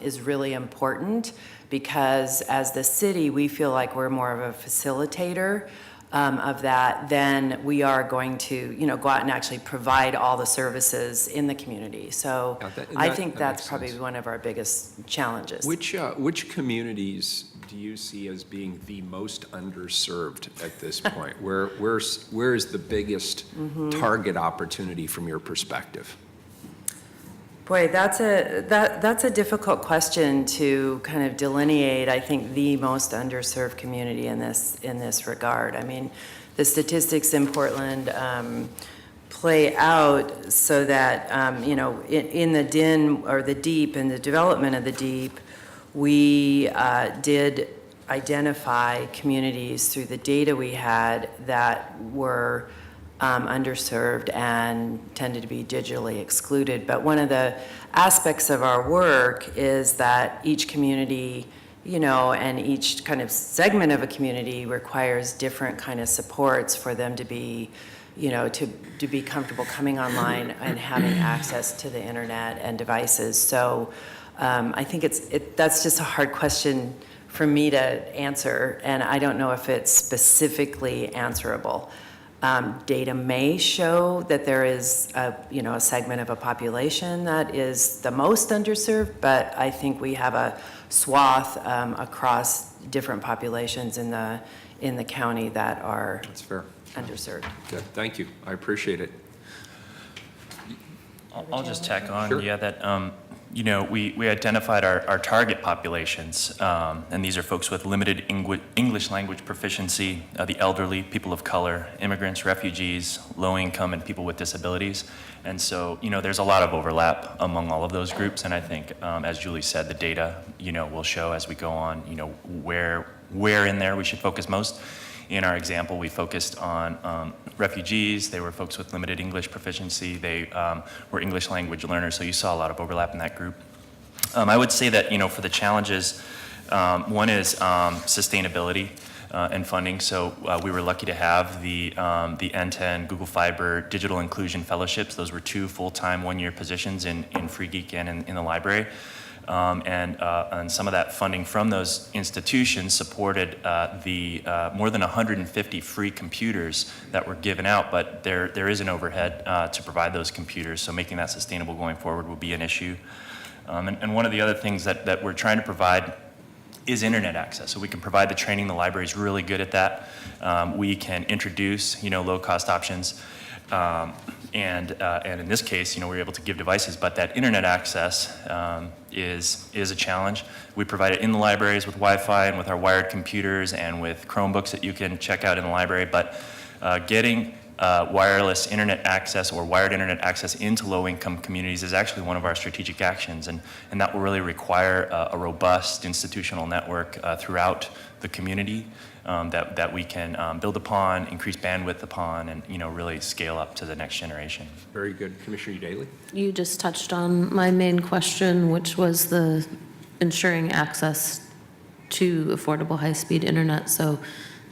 is really important, because as the city, we feel like we're more of a facilitator of that than we are going to, go out and actually provide all the services in the community. So I think that's probably one of our biggest challenges. Which communities do you see as being the most underserved at this point? Where is the biggest target opportunity from your perspective? Boy, that's a difficult question to kind of delineate. I think the most underserved community in this regard. I mean, the statistics in Portland play out so that in the DIN or the DEEP, in the development of the DEEP, we did identify communities through the data we had that were underserved and tended to be digitally excluded. But one of the aspects of our work is that each community, and each kind of segment of a community requires different kind of supports for them to be, to be comfortable coming online and having access to the internet and devices. So I think that's just a hard question for me to answer, and I don't know if it's specifically answerable. Data may show that there is a segment of a population that is the most underserved, but I think we have a swath across different populations in the county that are underserved. Good, thank you. I appreciate it. I'll just tack on, Sure. that we identified our target populations, and these are folks with limited English language proficiency, the elderly, people of color, immigrants, refugees, low income, and people with disabilities. And so, there's a lot of overlap among all of those groups, and I think, as Julie said, the data, will show as we go on, where in there we should focus most. In our example, we focused on refugees. They were folks with limited English proficiency. They were English language learners, so you saw a lot of overlap in that group. I would say that, for the challenges, one is sustainability and funding. So we were lucky to have the N10 Google Fiber Digital Inclusion Fellowships. Those were 2 full-time one-year positions in Free Geek and in the library. And some of that funding from those institutions supported the more than 150 free computers that were given out, but there is an overhead to provide those computers, so making that sustainable going forward will be an issue. And one of the other things that we're trying to provide is internet access. So we can provide the training. The library is really good at that. We can introduce, low-cost options. And in this case, we're able to give devices, but that internet access is a challenge. We provide it in the libraries with Wi-Fi and with our wired computers and with Chromebooks that you can check out in the library, but getting wireless internet access or wired internet access into low-income communities is actually one of our strategic actions, and that will really require a robust institutional network throughout the community that we can build upon, increase bandwidth upon, and really scale up to the next generation. Very good. Commissioner Daly? You just touched on my main question, which was the ensuring access to affordable high-speed internet. So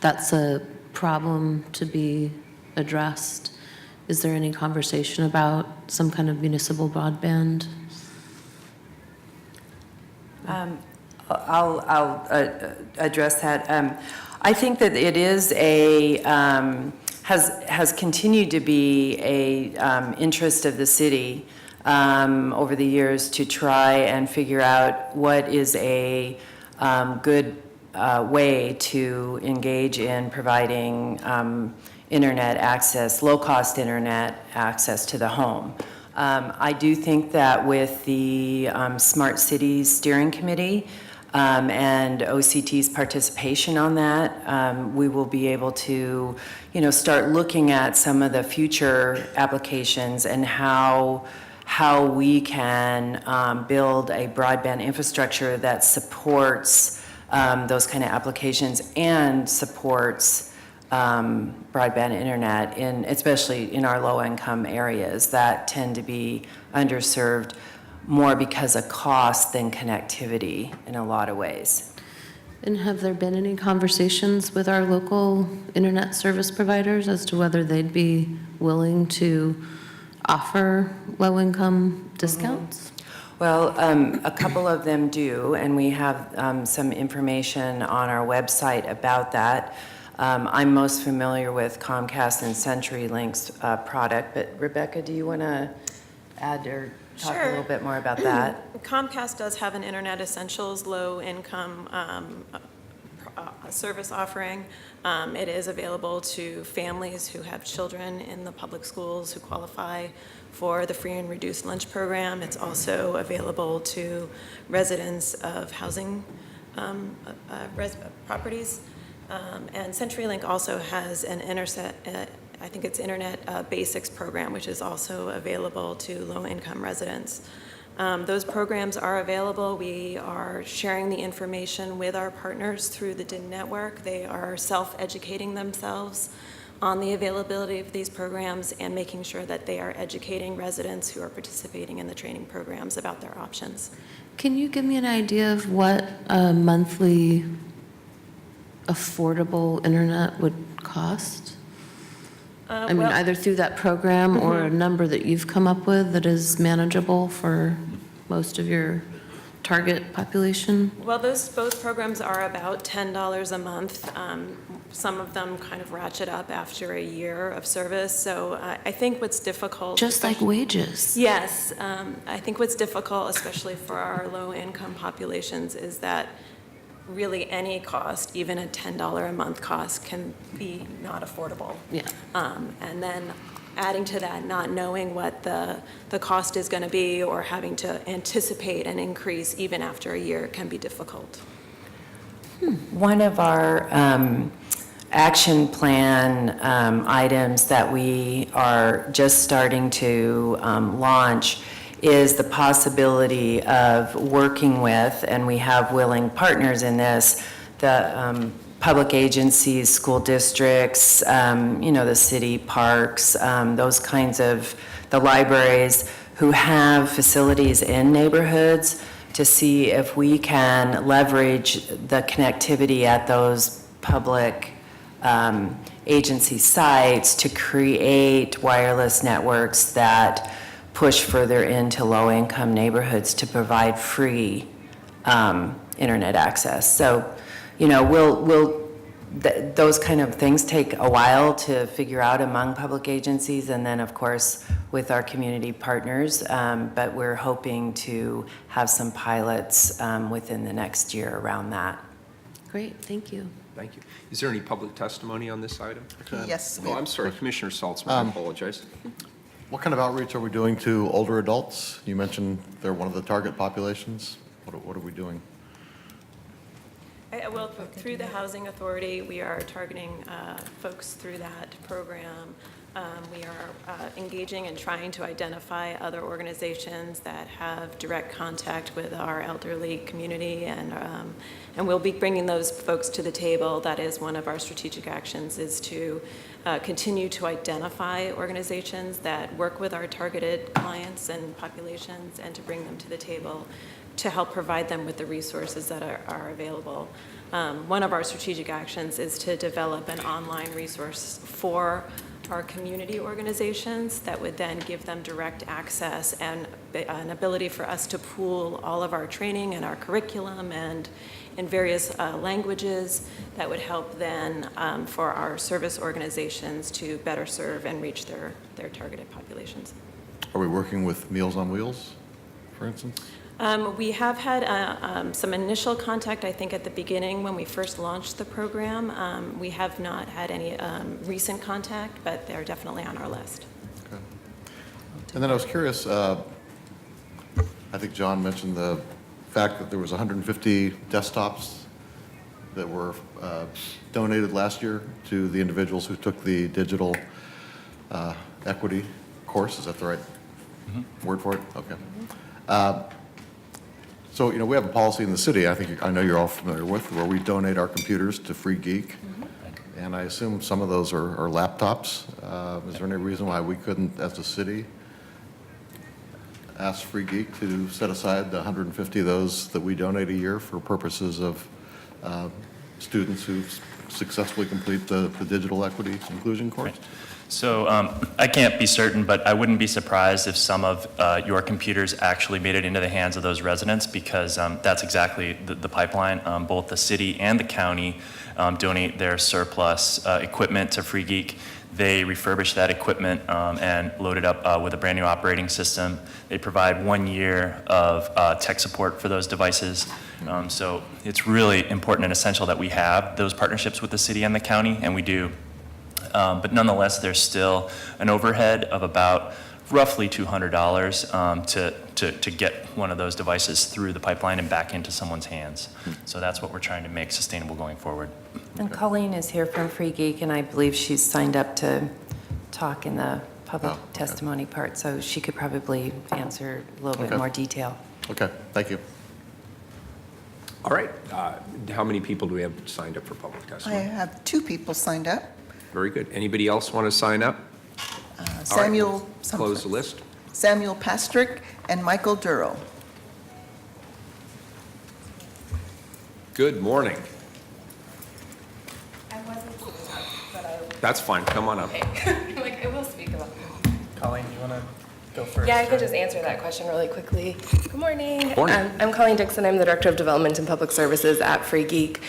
that's a problem to be addressed. Is there any conversation about some kind of municipal broadband? I'll address that. I think that it is has continued to be a interest of the city over the years to try and figure out what is a good way to engage in providing internet access, low-cost internet access to the home. I do think that with the Smart Cities Steering Committee and OCT's participation on that, we will be able to, start looking at some of the future applications and how we can build a broadband infrastructure that supports those kind of applications and supports broadband internet, especially in our low-income areas that tend to be underserved. more because of cost than connectivity in a lot of ways. And have there been any conversations with our local internet service providers as to whether they'd be willing to offer low-income discounts? Well, a couple of them do, and we have some information on our website about that. I'm most familiar with Comcast and CenturyLink's product, but Rebecca, do you want to add or talk a little bit more about that? Comcast does have an Internet Essentials low-income service offering. It is available to families who have children in the public schools who qualify for the free and reduced lunch program. It's also available to residents of housing properties. And CenturyLink also has an I think it's Internet Basics program, which is also available to low-income residents. Those programs are available. We are sharing the information with our partners through the DIN network. They are self-educating themselves on the availability of these programs and making sure that they are educating residents who are participating in the training programs about their options. Can you give me an idea of what a monthly affordable internet would cost? I mean, either through that program or a number that you've come up with that is manageable for most of your target population? Well, both programs are about $10 a month. Some of them kind of ratchet up after a year of service. So I think what's difficult... Just like wages. Yes. I think what's difficult, especially for our low-income populations, is that really any cost, even a $10 a month cost, can be not affordable. Yeah. And then adding to that, not knowing what the cost is going to be or having to anticipate an increase even after a year can be difficult. One of our action plan items that we are just starting to launch is the possibility of working with, and we have willing partners in this, the public agencies, school districts, the city parks, those kinds of, the libraries who have facilities in neighborhoods to see if we can leverage the connectivity at those public agency sites to create wireless networks that push further into low-income neighborhoods to provide free internet access. So, those kind of things take a while to figure out among public agencies and then, of course, with our community partners. But we're hoping to have some pilots within the next year around that. Great, thank you. Thank you. Is there any public testimony on this item? Yes. Oh, I'm sorry, Commissioner Saltzman, I apologize. What kind of outreach are we doing to older adults? You mentioned they're one of the target populations. What are we doing? Well, through the Housing Authority, we are targeting folks through that program. We are engaging and trying to identify other organizations that have direct contact with our elderly community, and we'll be bringing those folks to the table. That is one of our strategic actions, is to continue to identify organizations that work with our targeted clients and populations and to bring them to the table to help provide them with the resources that are available. One of our strategic actions is to develop an online resource for our community organizations that would then give them direct access and an ability for us to pool all of our training and our curriculum and in various languages that would help then for our service organizations to better serve and reach their targeted populations. Are we working with Meals on Wheels, for instance? We have had some initial contact, I think, at the beginning when we first launched the program. We have not had any recent contact, but they're definitely on our list. Okay. And then I was curious, I think John mentioned the fact that there was 150 desktops that were donated last year to the individuals who took the digital equity course. Is that the right word for it? Okay. So, we have a policy in the city, I know you're all familiar with, where we donate our computers to Free Geek. And I assume some of those are laptops. Is there any reason why we couldn't, as a city, asked Free Geek to set aside the 150 of those that we donate a year for purposes of students who successfully complete the digital equity inclusion course. Right. So I can't be certain, but I wouldn't be surprised if some of your computers actually made it into the hands of those residents, because that's exactly the pipeline. Both the city and the county donate their surplus equipment to Free Geek. They refurbish that equipment and load it up with a brand new operating system. They provide 1 year of tech support for those devices. So it's really important and essential that we have those partnerships with the city and the county, and we do. But nonetheless, there's still an overhead of about roughly $200 to get one of those devices through the pipeline and back into someone's hands. So that's what we're trying to make sustainable going forward. And Colleen is here from Free Geek, and I believe she's signed up to talk in the public testimony part, so she could probably answer a little bit more detail. Okay, thank you. All right. How many people do we have signed up for public I testimony? have 2 people signed up. Very good. Anybody else want to sign up? Samuel, Close the list. Samuel Pastrick and Michael Duro. Good morning. I wasn't speaking up, but I... That's fine. Come on up. Okay. Like, I will speak about it. Colleen, you want to go first? Yeah, I could just answer that question really quickly. Good morning. Morning. I'm Colleen Dixon. I'm the Director of Development and Public Services at Free Geek.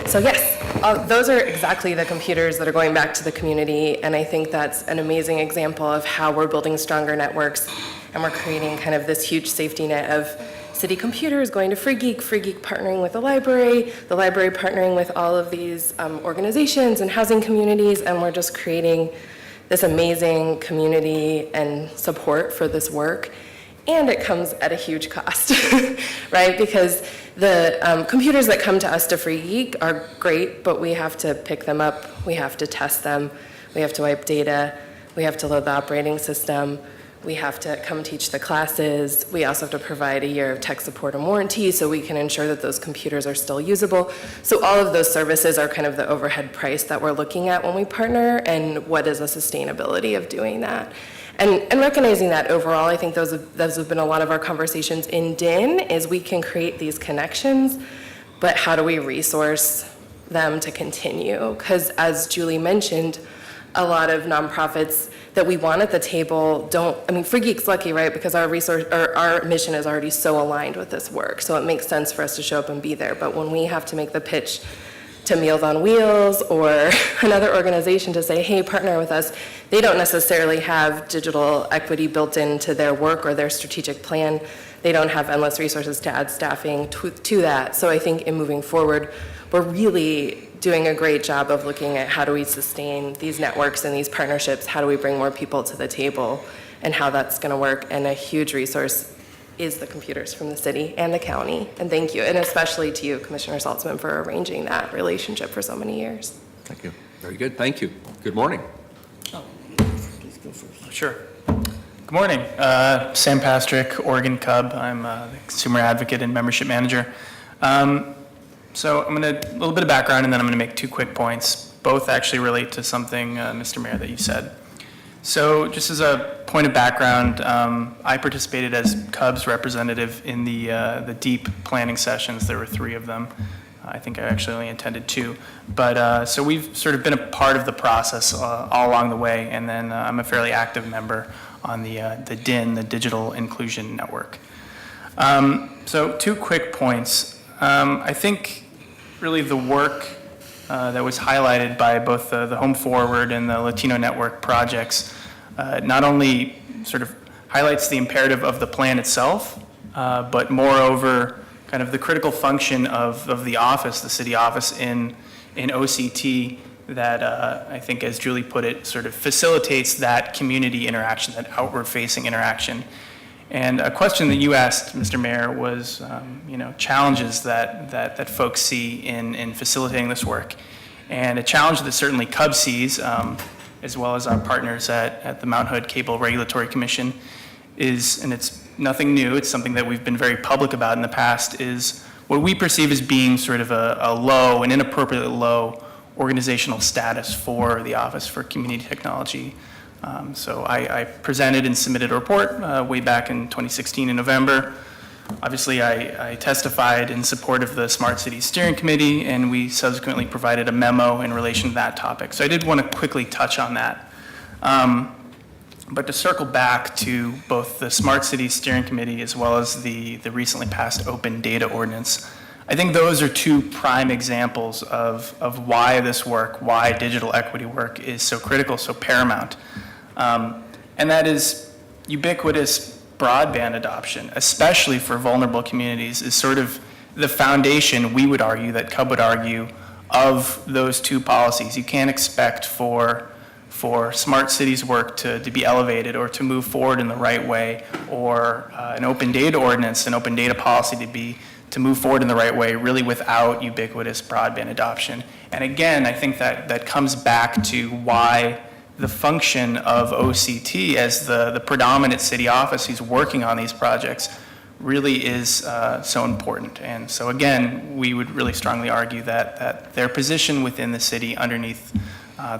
So yes, those are exactly the computers that are going back to the community, and I think that's an amazing example of how we're building stronger networks, and we're creating kind of this huge safety net of city computers going to Free Geek partnering with the library partnering with all of these organizations and housing communities, and we're just creating this amazing community and support for this work. And it comes at a huge cost, right? Because the computers that come to us to Free Geek are great, but we have to pick them up, we have to test them, we have to wipe data, we have to load the operating system, we have to come teach the classes, we also have to provide a year of tech support and warranty so we can ensure that those computers are still usable. So all of those services are kind of the overhead price that we're looking at when we partner, and what is the sustainability of doing that. And recognizing that overall, I think those have been a lot of our conversations in DIN, is we can create these connections, but how do we resource them to continue? Because as Julie mentioned, a lot of nonprofits that we want at the table Free Geek's lucky, right? Because our mission is already so aligned with this work. So it makes sense for us to show up and be there. But when we have to make the pitch to Meals on Wheels or another organization to say, hey, partner with us, they don't necessarily have digital equity built into their work or their strategic plan. They don't have endless resources to add staffing to that. So I think in moving forward, we're really doing a great job of looking at how do we sustain these networks and these partnerships, how do we bring more people to the table, and how that's going to work. And a huge resource is the computers from the city and the county. And thank you, and especially to you, Commissioner Saltzman, for arranging that relationship for so many years. Thank you. Very good. Thank you. Good morning. Sure. Good morning. Sam Pastrick, Oregon Cub. I'm the consumer advocate and membership manager. So I'm a little bit of background, and then I'm going to make 2 quick points. Both actually relate to something, Mr. Mayor, that you said. So just as a point of background, I participated as Cub's representative in the deep planning sessions. There were 3 of them. I think I actually only attended 2. But so we've sort of been a part of the process all along the way, and then I'm a fairly active member on the DIN, the Digital Inclusion Network. So 2 quick points. I think really the work that was highlighted by both the Home Forward and the Latino Network projects not only sort of highlights the imperative of the plan itself, but moreover, kind of the critical function of the office, the city office in OCT that I think, as Julie put it, sort of facilitates that community interaction, that outward-facing interaction. And a question that you asked, Mr. Mayor, was, challenges that folks see in facilitating this work. And a challenge that certainly Cub sees, as well as our partners at the Mount Hood Cable Regulatory Commission, is, and it's nothing new, it's something that we've been very public about in the past, is what we perceive as being sort of an inappropriately low organizational status for the Office for Community Technology. So I presented and submitted a report way back in 2016 in November. Obviously, I testified in support of the Smart Cities Steering Committee, and we subsequently provided a memo in relation to that topic. So I did want to quickly touch on that. But to circle back to both the Smart Cities Steering Committee as well as the recently passed Open Data Ordinance, I think those are two prime examples of why this work, why digital equity work is so critical, so paramount. And that is ubiquitous broadband adoption, especially for vulnerable communities, is sort of the foundation, we would argue, that CUB would argue, of those two policies. You can't expect for smart cities work to be elevated or to move forward in the right way, or an open data ordinance, an open data policy to move forward in the right way, really without ubiquitous broadband adoption. And again, I think that comes back to why the function of OCT as the predominant city office who's working on these projects really is so important. And so again, we would really strongly argue that their position within the city underneath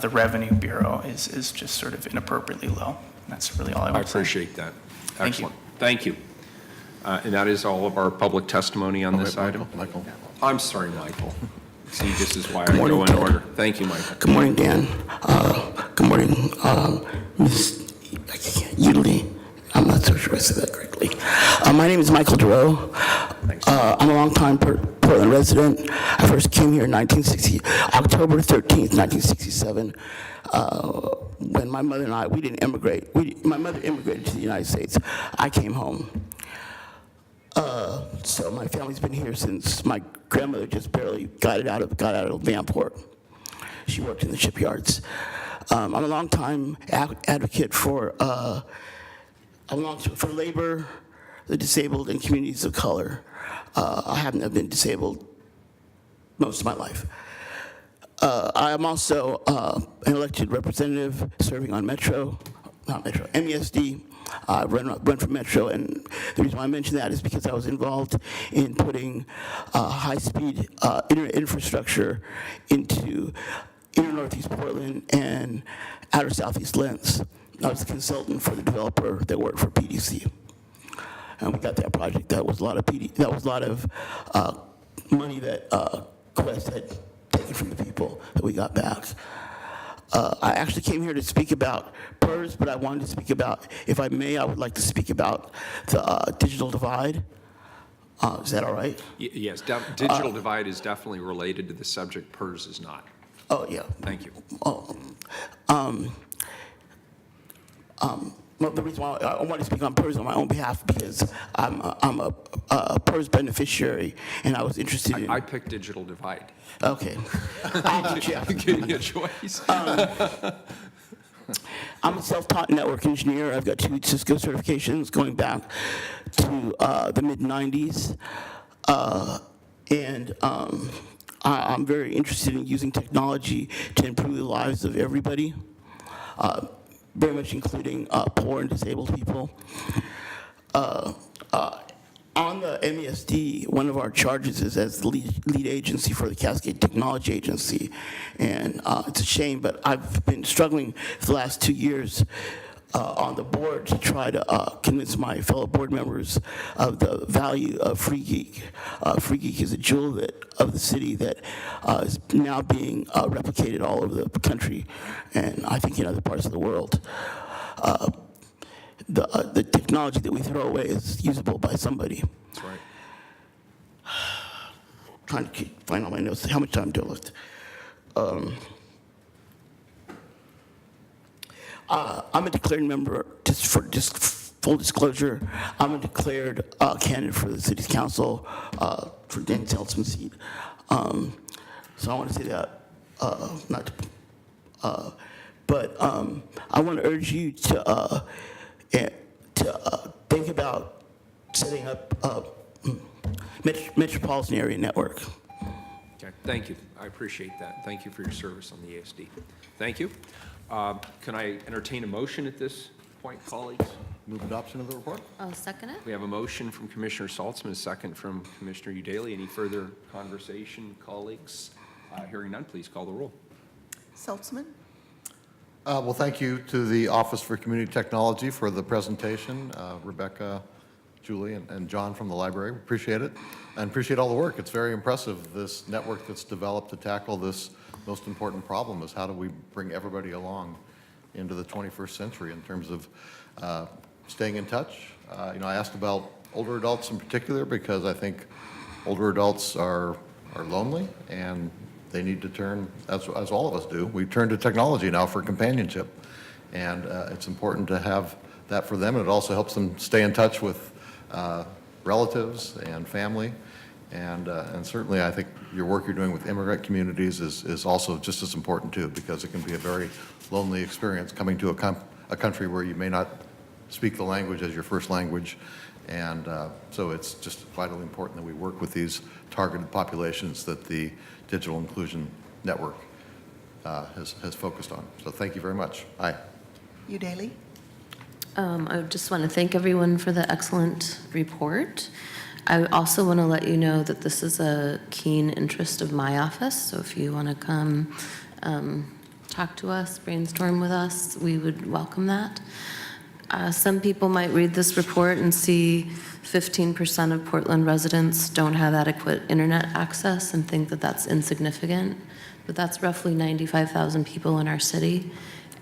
the Revenue Bureau is just sort of inappropriately low. That's really all I want to say. I appreciate that. Thank Excellent. Thank you. And that is all of our public testimony on this item. Michael. I'm sorry, Michael. See, this is why I go in order. Thank you, Michael. Good morning, Dan. Good morning, Ms. Udley. I'm not so sure I said that correctly. My name is Michael Duro. I'm a longtime Portland resident. I first came here in October 13th, 1967, when my mother and I, we didn't immigrate. My mother immigrated to the United States. I came home. So my family's been here since my grandmother just barely got out of Vanport. She worked in the shipyards. I'm a longtime advocate for labor, the disabled, and communities of color. I haven't been disabled most of my life. I am also an elected representative serving on MESD. Run for Metro, and the reason why I mention that is because I was involved in putting high-speed internet infrastructure into inner Northeast Portland and outer Southeast Lens. I was a consultant for the developer that worked for PDC, and we got that project. That was a lot of money that Quest had taken from the people that we got back. I actually came here to speak about PERS, but I wanted to speak about, if I may, I would like to speak about the digital divide. Is that all right? Yes, digital divide is definitely related to the subject. PERS is not. Oh, yeah. Thank you. Well, the reason why I want to speak on PERS on my own behalf because I'm a PERS beneficiary, and I was interested in. I picked digital divide. Okay. I'm giving you a choice. I'm a self-taught network engineer. I've got 2 Cisco certifications going back to the mid-90s. I'm very interested in using technology to improve the lives of everybody, very much including poor and disabled people. On the MESD, one of our charges is as the lead agency for the Cascade Technology Agency. And it's a shame, but I've been struggling for the last 2 years on the board to try to convince my fellow board members of the value of Free Geek. Free Geek is a jewel of the city that is now being replicated all over the country, and I think in other parts of the world. The technology that we throw away is usable by somebody. That's right. Trying to find all my notes. How much time do I left? I'm a declared member, just full disclosure, I'm a declared candidate for the city's council for Dan Seltzman's seat. So I want to say that, but I want to urge you to think about setting up a metropolitan area network. Okay, thank you. I appreciate that. Thank you for your service on the ASD. Thank you. Can I entertain a motion at this point, colleagues? Move adoption of the report? I'll second it. We have a motion from Commissioner Saltzman, a second from Commissioner Udaley. Any further conversation, colleagues? Hearing none, please call the roll. Saltzman, Well, thank you to the Office for Community Technology for the presentation. Rebecca, Julie, and John from the library. Appreciate it. And appreciate all the work. It's very impressive, this network that's developed to tackle this most important problem is how do we bring everybody along into the 21st century in terms of staying in touch. I asked about older adults in particular because I think older adults are lonely and they need to turn, as all of us do, we turn to technology now for companionship. And it's important to have that for them. And it also helps them stay in touch with relatives and family. And certainly I think your work you're doing with immigrant communities is also just as important too, because it can be a very lonely experience coming to a country where you may not speak the language as your first language. And so it's just vitally important that we work with these targeted populations that the Digital Inclusion Network has focused on. So thank you very much. Aye. Udaley? I just want to thank everyone for the excellent report. I also want to let you know that this is a keen interest of my office, so if you want to come talk to us, brainstorm with us, we would welcome that. Some people might read this report and see 15% of Portland residents don't have adequate internet access and think that that's insignificant, but that's roughly 95,000 people in our city,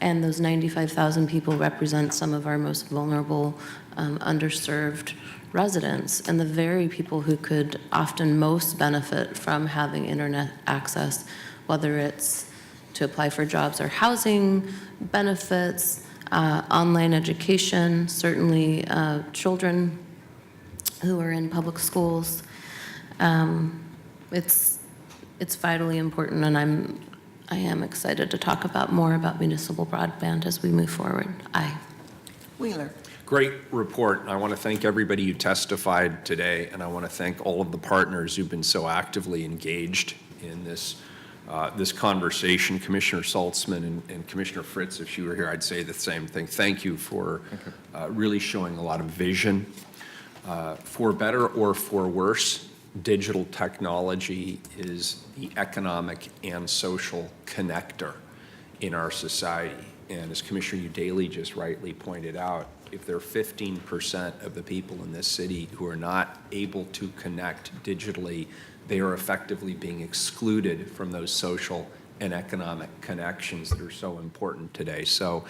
and those 95,000 people represent some of our most vulnerable, underserved residents, and the very people who could often most benefit from having internet access, whether it's to apply for jobs or housing benefits, online education, certainly children who are in public schools. It's vitally important, and I am excited to talk more about municipal broadband as we move forward. Aye. Wheeler? Great report. I want to thank everybody who testified today, and I want to thank all of the partners who've been so actively engaged in this conversation. Commissioner Saltzman and Commissioner Fritz, if she were here, I'd say the same thing. Thank you for really showing a lot of vision. For better or for worse, digital technology is the economic and social connector in our society. And as Commissioner Udaley just rightly pointed out, if there are 15% of the people in this city who are not able to connect digitally, they are effectively being excluded from those social and economic connections that are so important today. So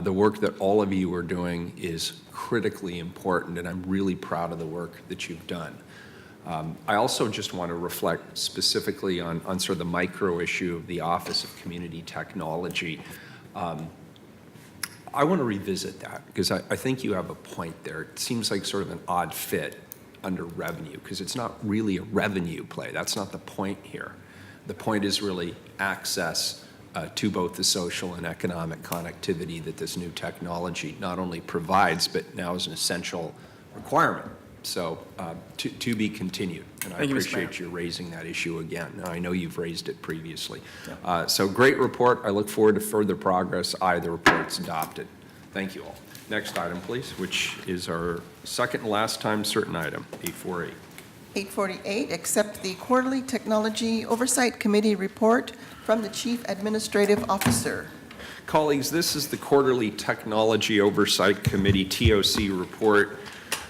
the work that all of you are doing is critically important, and I'm really proud of the work that you've done. I also just want to reflect specifically on sort of the micro issue of the Office of Community Technology. I want to revisit that because I think you have a point there. It seems like sort of an odd fit under revenue because it's not really a revenue play. That's not the point here. The point is really access to both the social and economic connectivity that this new technology not only provides, but now is an essential requirement. So to be continued. And I appreciate you raising that issue again. Now, I know you've raised it previously. Yeah. So great report. I look forward to further progress. Aye, the report's adopted. Thank you all. Next item, please, which is our second and last time certain item, 848. 848, accept the Quarterly Technology Oversight Committee report from the Chief Administrative Officer. Colleagues, this is the Quarterly Technology Oversight Committee, TOC, report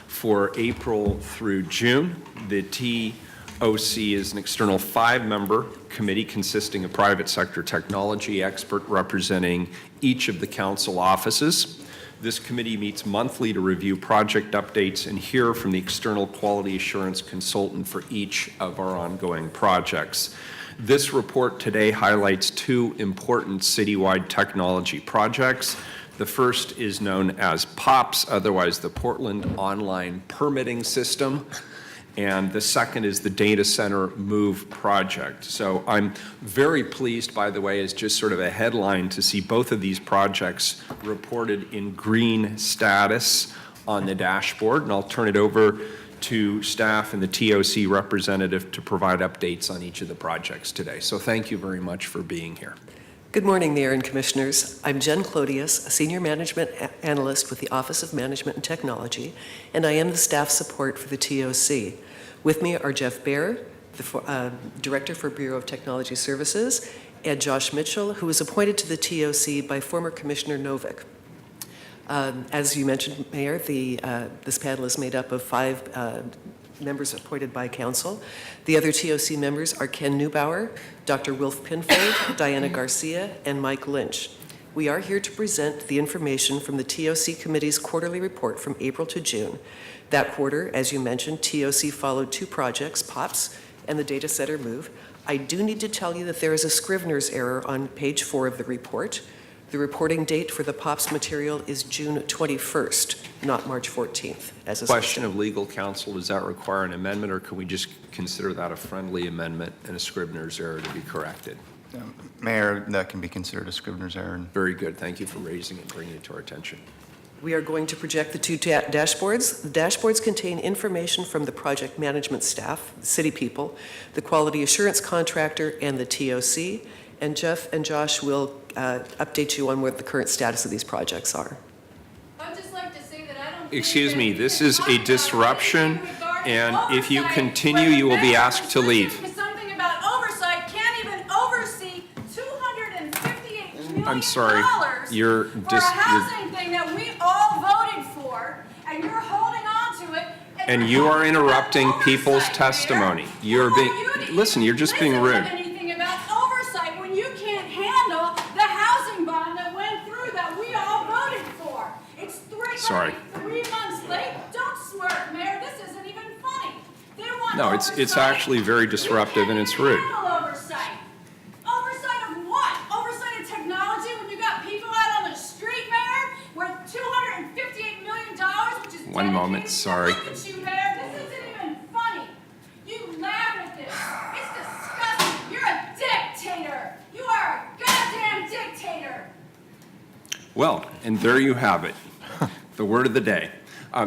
for April through June. The TOC is an external 5-member committee consisting of private sector technology expert representing each of the council offices. This committee meets monthly to review project updates and hear from the external quality assurance consultant for each of our ongoing projects. This report today highlights 2 important citywide technology projects. The first is known as POPS, otherwise the Portland Online Permitting System, and the second is the Data Center Move project. So I'm very pleased, by the way, as just sort of a headline to see both of these projects reported in green status on the dashboard, and I'll turn it over to staff and the TOC representative to provide updates on each of the projects today. So thank you very much for being here. Good morning, Mayor and Commissioners. I'm Jen Clodius, a Senior Management Analyst with the Office of Management and Technology, and I am the staff support for the TOC. With me are Jeff Baer, the Director for Bureau of Technology Services, and Josh Mitchell, who was appointed to the TOC by former Commissioner Novick. As you mentioned, Mayor, this panel is made up of 5 members appointed by council. The other TOC members are Ken Neubauer, Dr. Wilf Pinfold, Diana Garcia, and Mike Lynch. We are here to present the information from the TOC Committee's quarterly report from April to June. That quarter, as you mentioned, TOC followed 2 projects, POPs and the Data Center Move. I do need to tell you that there is a Scrivener's error on page 4 of the report. The reporting date for the POPs material is June 21st, not March 14th, as is Question of legal counsel, does that require an amendment, or can we just consider that a friendly amendment and a Scrivener's error to be corrected? Mayor, that can be considered a Scrivener's error. Very good. Thank you for raising it and bringing it to our attention. We are going to project the 2 dashboards. The dashboards contain information from the project management staff, the city people, the quality assurance contractor, and the TOC. And Jeff and Josh will update you on what the current status of these projects are. I'd just like to say that I don't. Excuse me, this is a disruption, and if you continue, you will be asked to leave. Something about oversight can't even oversee $258 million. I'm sorry, you're for a housing thing that we all voted for, and you're holding on to it. and you are interrupting people's testimony. You're being, listen, you're just being rude. Anything about oversight when you can't handle the housing bond that went through that we all voted for. It's 3 months late. Don't smirk, Mayor. This isn't even funny. They want No, it's actually very disruptive and it's rude. oversight. Oversight of what? Oversight of technology when you got people out on the street, Mayor, worth $258 million, which is One moment, sorry. Look at you, Mayor. This isn't even funny. You laugh at this. It's disgusting. You're a dictator. You are a goddamn dictator. Well, and there you have it, the word of the day.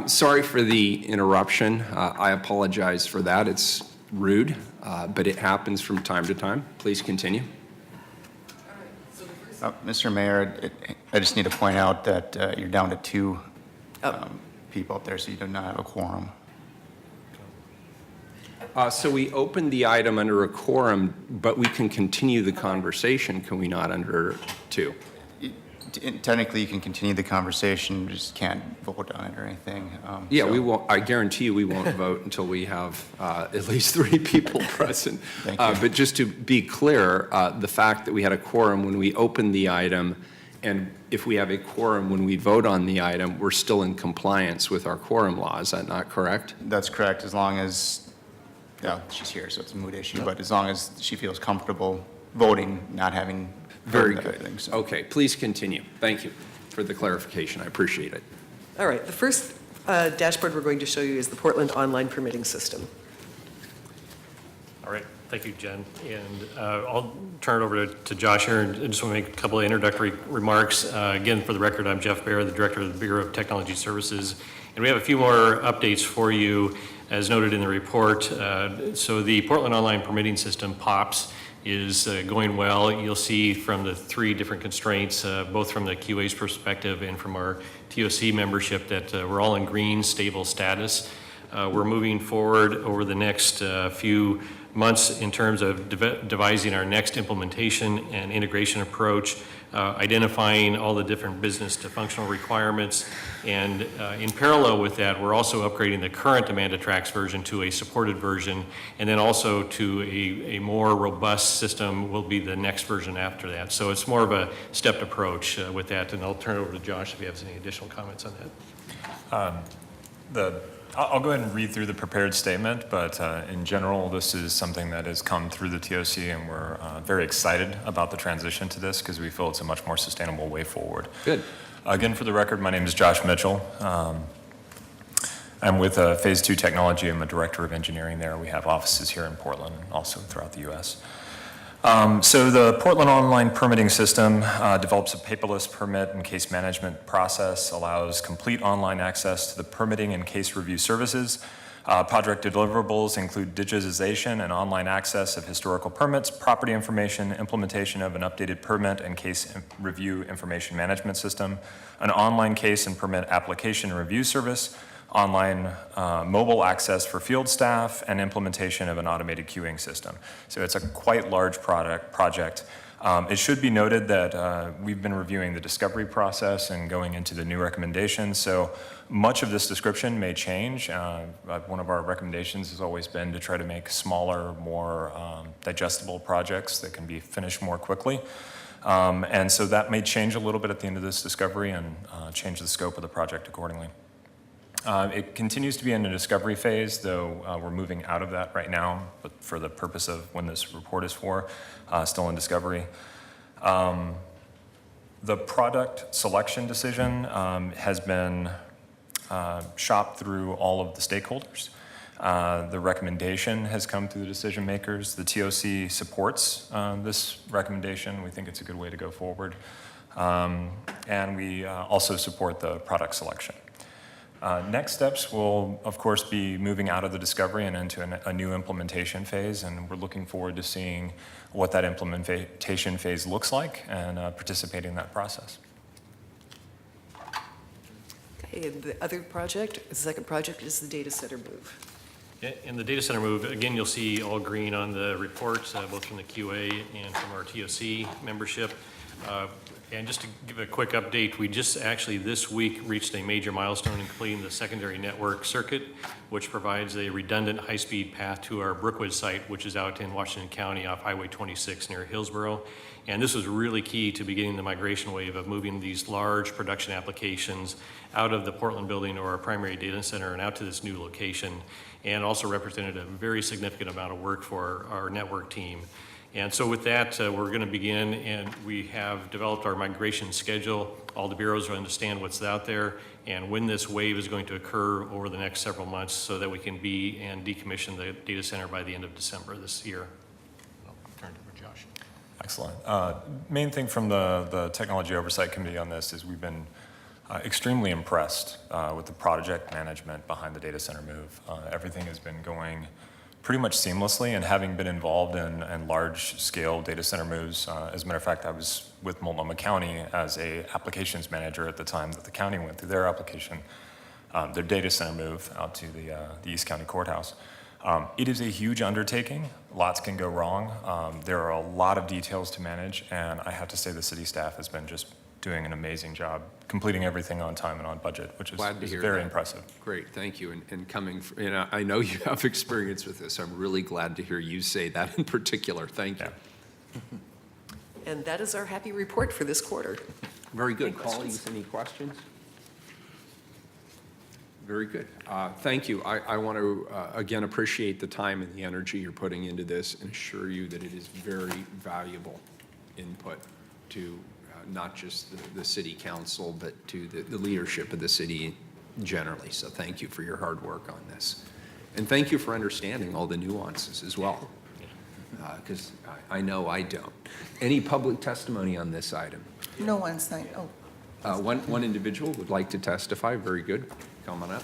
Sorry for the interruption. I apologize for that. It's rude, but it happens from time to time. Please continue. Mr. Mayor, I just need to point out that you're down to 2 people up there, so you do not have a quorum. So we opened the item under a quorum, but we can continue the conversation, can we not, under 2? Technically, you can continue the conversation, just can't vote on it or anything. Yeah, so- we won't, I guarantee you we won't vote until we have at least 3 people present. Thank you. But just to be clear, the fact that we had a quorum when we opened the item, and if we have a quorum when we vote on the item, we're still in compliance with our quorum law. Is that not correct? That's correct, as long as, yeah, she's here, so it's a moot issue, but as long as she feels comfortable voting, not having. Very voted good. everything, so. Okay, please continue. Thank you for the clarification. I appreciate it. All right, the first dashboard we're going to show you is the Portland Online Permitting System. All right, thank you, Jen. And I'll turn it over to Josh here, and I just want to make a couple of introductory remarks. Again, for the record, I'm Jeff Baer, the Director of the Bureau of Technology Services, and we have a few more updates for you, as noted in the report. So the Portland Online Permitting System, POPS, is going well. You'll see from the 3 different constraints, both from the QA's perspective and from our TOC membership, that we're all in green, stable status. We're moving forward over the next few months in terms of devising our next implementation and integration approach, identifying all the different business to functional requirements. And in parallel with that, we're also upgrading the current Amanda Trax version to a supported version, and then also to a more robust system will be the next version after that. So it's more of a stepped approach with that, and I'll turn it over to Josh if he has any additional comments on that. I'll go ahead and read through the prepared statement, but in general, this is something that has come through the TOC, and we're very excited about the transition to this because we feel it's a much more sustainable way forward. Good. Again, for the record, my name is Josh Mitchell. I'm with Phase 2 Technology. I'm a Director of Engineering there. We have offices here in Portland and also throughout the U.S. So the Portland Online Permitting System develops a paperless permit and case management process, allows complete online access to the permitting and case review services. Project deliverables include digitization and online access of historical permits, property information, implementation of an updated permit and case review information management system, an online case and permit application and review service, online mobile access for field staff, and implementation of an automated queuing system. So it's a quite large project. It should be noted that we've been reviewing the discovery process and going into the new recommendations, so much of this description may change. One of our recommendations has always been to try to make smaller, more digestible projects that can be finished more quickly. And so that may change a little bit at the end of this discovery and change the scope of the project accordingly. It continues to be in the discovery phase, though we're moving out of that right now, but for the purpose of when this report is for, still in discovery. The product selection decision has been shopped through all of the stakeholders. The recommendation has come through the decision makers. The TOC supports this recommendation. We think it's a good way to go forward. And we also support the product selection. Next steps will, of course, be moving out of the discovery and into a new implementation phase, and we're looking forward to seeing what that implementation phase looks like and participating in that process. Okay, and the other project, the second project, is the data center move. In the data center move, again, you'll see all green on the reports, both from the QA and from our TOC membership. And just to give a quick update, we just actually this week reached a major milestone in completing the secondary network circuit, which provides a redundant high-speed path to our Brookwood site, which is out in Washington County off Highway 26 near Hillsborough. And this was really key to beginning the migration wave of moving these large production applications out of the Portland building or our primary data center and out to this new location, and also represented a very significant amount of work for our network team. And so with that, we're going to begin, and we have developed our migration schedule. All the bureaus will understand what's out there and when this wave is going to occur over the next several months so that we can be and decommission the data center by the end of December this year. I'll turn it over to Josh. Excellent. Main thing from the Technology Oversight Committee on this is we've been extremely impressed with the project management behind the data center move. Everything has been going pretty much seamlessly, and having been involved in large-scale data center moves, as a matter of fact, I was with Multnomah County as a applications manager at the time that the county went through their application, their data center move out to the East County Courthouse. It is a huge undertaking. Lots can go wrong. There are a lot of details to manage, and I have to say the city staff has been just doing an amazing job completing everything on time and on budget, which is very impressive. Great, thank you. And coming, I know you have experience with this. I'm really glad to hear you say that in particular. Thank you. And that is our happy report for this quarter. Very good. Colleagues, any questions? Very good. Thank you. I want to, again, appreciate the time and the energy you're putting into this and assure you that it is very valuable input to not just the city council, but to the leadership of the city generally. So thank you for your hard work on this. And thank you for understanding all the nuances as well, because I know I don't. Any public testimony on this item? No one signed. Oh. One individual would like to testify. Very good. Come on up.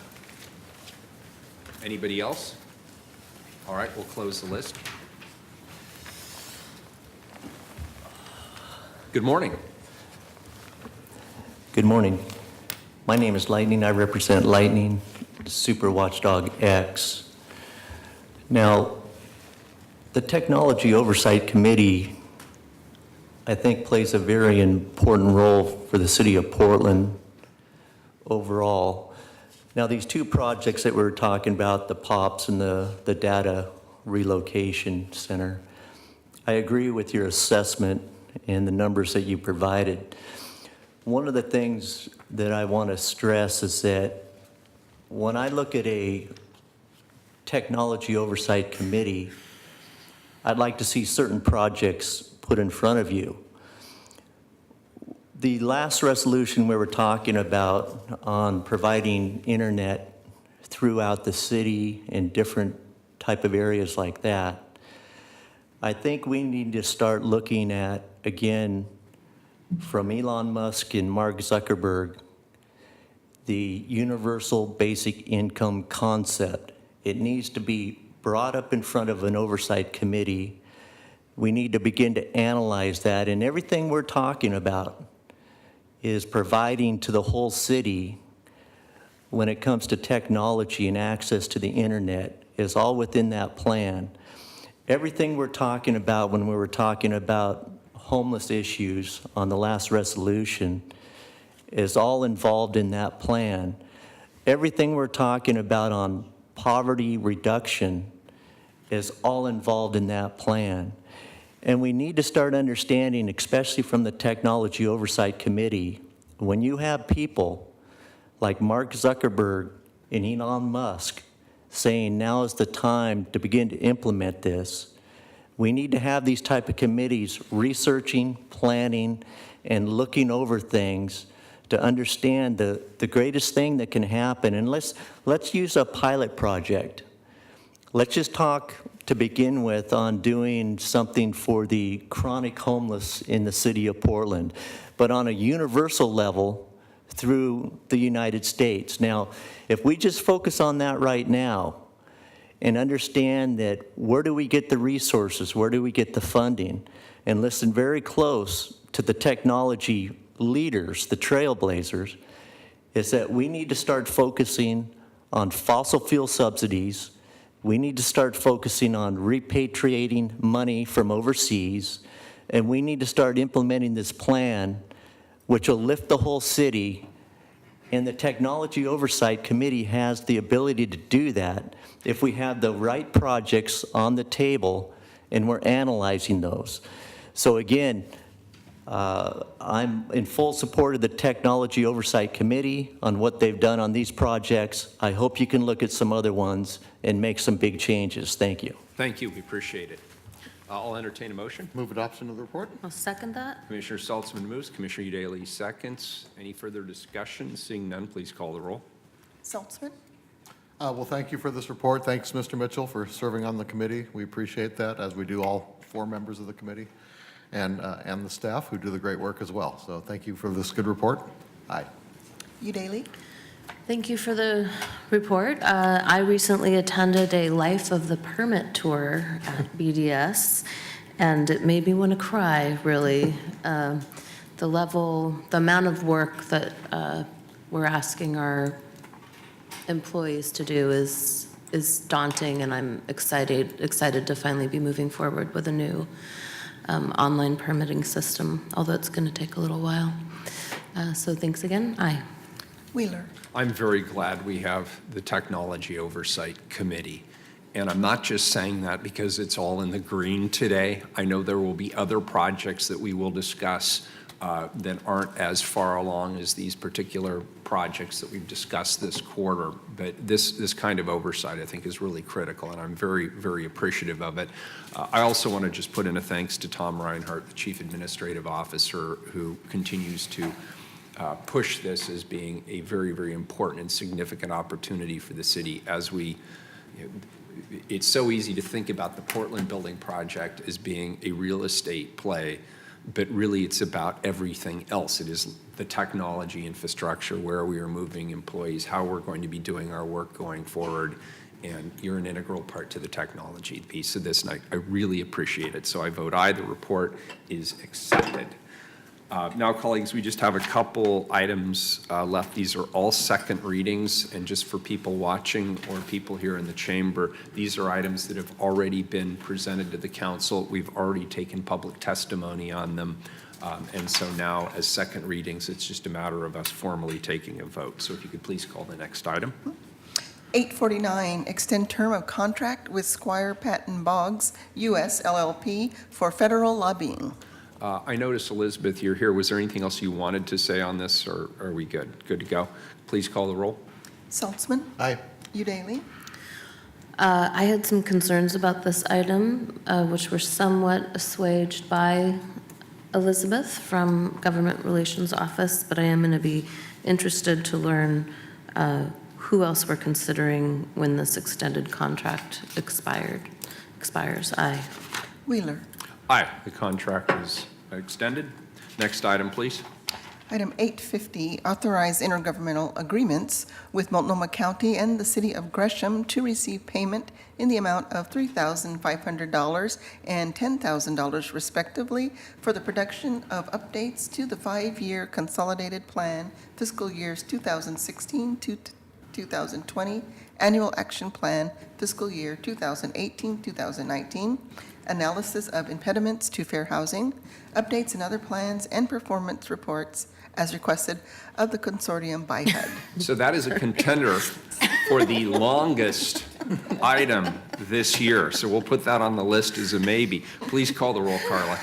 Anybody else? All right, we'll close the list. Good morning. Good morning. My name is Lightning. I represent Lightning Super Watchdog X. Now, the Technology Oversight Committee, I think, plays a very important role for the city of Portland overall. Now, these two projects that we're talking about, the POPs and the Data Relocation Center, I agree with your assessment and the numbers that you provided. One of the things that I want to stress is that when I look at a Technology Oversight Committee, I'd like to see certain projects put in front of you. The last resolution we were talking about on providing internet throughout the city in different type of areas like that, I think we need to start looking at, again, from Elon Musk and Mark Zuckerberg, the universal basic income concept. It needs to be brought up in front of an oversight committee. We need to begin to analyze that, and everything we're talking about is providing to the whole city when it comes to technology and access to the internet is all within that plan. Everything we're talking about when we were talking about homeless issues on the last resolution is all involved in that plan. Everything we're talking about on poverty reduction is all involved in that plan. And we need to start understanding, especially from the Technology Oversight Committee, when you have people like Mark Zuckerberg and Elon Musk saying now is the time to begin to implement this, we need to have these type of committees researching, planning, and looking over things to understand the greatest thing that can happen. And let's use a pilot project. Let's just talk to begin with on doing something for the chronic homeless in the city of Portland, but on a universal level through the United States. Now, if we just focus on that right now and understand that where do we get the resources, where do we get the funding, and listen very close to the technology leaders, the trailblazers, is that we need to start focusing on fossil fuel subsidies. We need to start focusing on repatriating money from overseas, and we need to start implementing this plan which will lift the whole city, and the Technology Oversight Committee has the ability to do that if we have the right projects on the table and we're analyzing those. So again, I'm in full support of the Technology Oversight Committee on what they've done on these projects. I hope you can look at some other ones and make some big changes. Thank you. Thank you, we appreciate it. I'll entertain a motion. Move adoption of the report. I'll second that. Commissioner Saltzman moves, Commissioner Eudaly seconds. Any further discussion? Seeing none, please call the roll. Saltzman, Well, thank you for this report. Thanks, Mr. Mitchell, for serving on the committee. We appreciate that, as we do all 4 members of the committee, and the staff who do the great work as well. So thank you for this good report. Aye. Eudaly, Thank you for the report. I recently attended a Life of the Permit tour at BDS, and it made me want to cry, really. The amount of work that we're asking our employees to do is daunting, and I'm excited to finally be moving forward with a new online permitting system, although it's going to take a little while. So thanks again. Aye. Wheeler. I'm very glad we have the Technology Oversight Committee. And I'm not just saying that because it's all in the green today. I know there will be other projects that we will discuss that aren't as far along as these particular projects that we've discussed this quarter. But this kind of oversight, I think, is really critical, and I'm very, very appreciative of it. I also want to just put in a thanks to Tom Reinhardt, the Chief Administrative Officer, who continues to push this as being a very, very important and significant opportunity for the city as we, it's so easy to think about the Portland Building Project as being a real estate play, but really it's about everything else. It is the technology infrastructure, where we are moving employees, how we're going to be doing our work going forward, and you're an integral part to the technology piece of this, and I really appreciate it. So I vote aye. The report is accepted. Now, colleagues, we just have a couple items left. These are all second readings, and just for people watching or people here in the chamber, these are items that have already been presented to the council. We've already taken public testimony on them, and so now, as second readings, it's just a matter of us formally taking a vote. So if you could please call the next item. 849, extend term of contract with Squire Patton Boggs, U.S. LLP, for federal lobbying. I noticed, Elizabeth, you're here. Was there anything else you wanted to say on this, or are we good? Good to go? Please call the roll. Saltzman, Aye. Eudaly, I had some concerns about this item, which were somewhat assuaged by Elizabeth from Government Relations Office, but I am going to be interested to learn who else we're considering when this extended contract expires. Aye. Wheeler. Aye. The contract is extended. Next item, please. Item 850, authorize intergovernmental agreements with Multnomah County and the City of Gresham to receive payment in the amount of $3,500 and $10,000 respectively for the production of updates to the 5-year consolidated plan, fiscal years 2016 to 2020, annual action plan, fiscal year 2018-2019, analysis of impediments to fair housing, updates and other plans, and performance reports as requested of the consortium by HUD. So that is a contender for the longest item this year. So we'll put that on the list as a maybe. Please call the roll, Carla.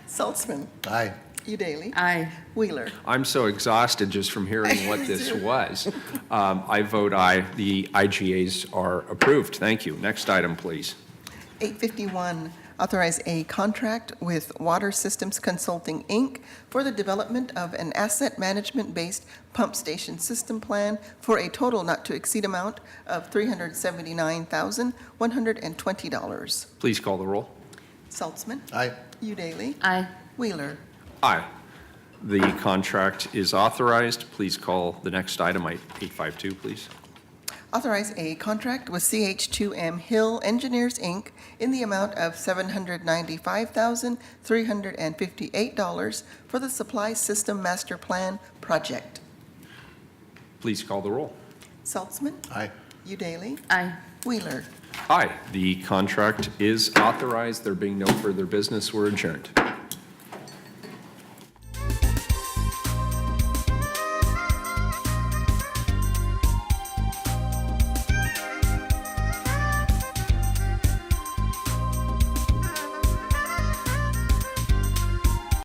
Saltzman. Aye. Udaley. Aye. Wheeler. I'm so exhausted just from hearing what this was. I vote aye. The IGAs are approved. Thank you. Next item, please. 851, authorize a contract with Water Systems Consulting, Inc. for the development of an asset management-based pump station system plan for a total not to exceed amount of $379,120. Please call the roll. Saltzman. Aye. Udaley. Aye. Wheeler. Aye. The contract is authorized. Please call the next item, 852, please. Authorize a contract with CH2M Hill Engineers, Inc. in the amount of $795,358 for the Supply System Master Plan project. Please call the roll. Saltzman. Aye. Udaley. Aye. Wheeler. Aye. The contract is authorized. There being no further business, we're adjourned.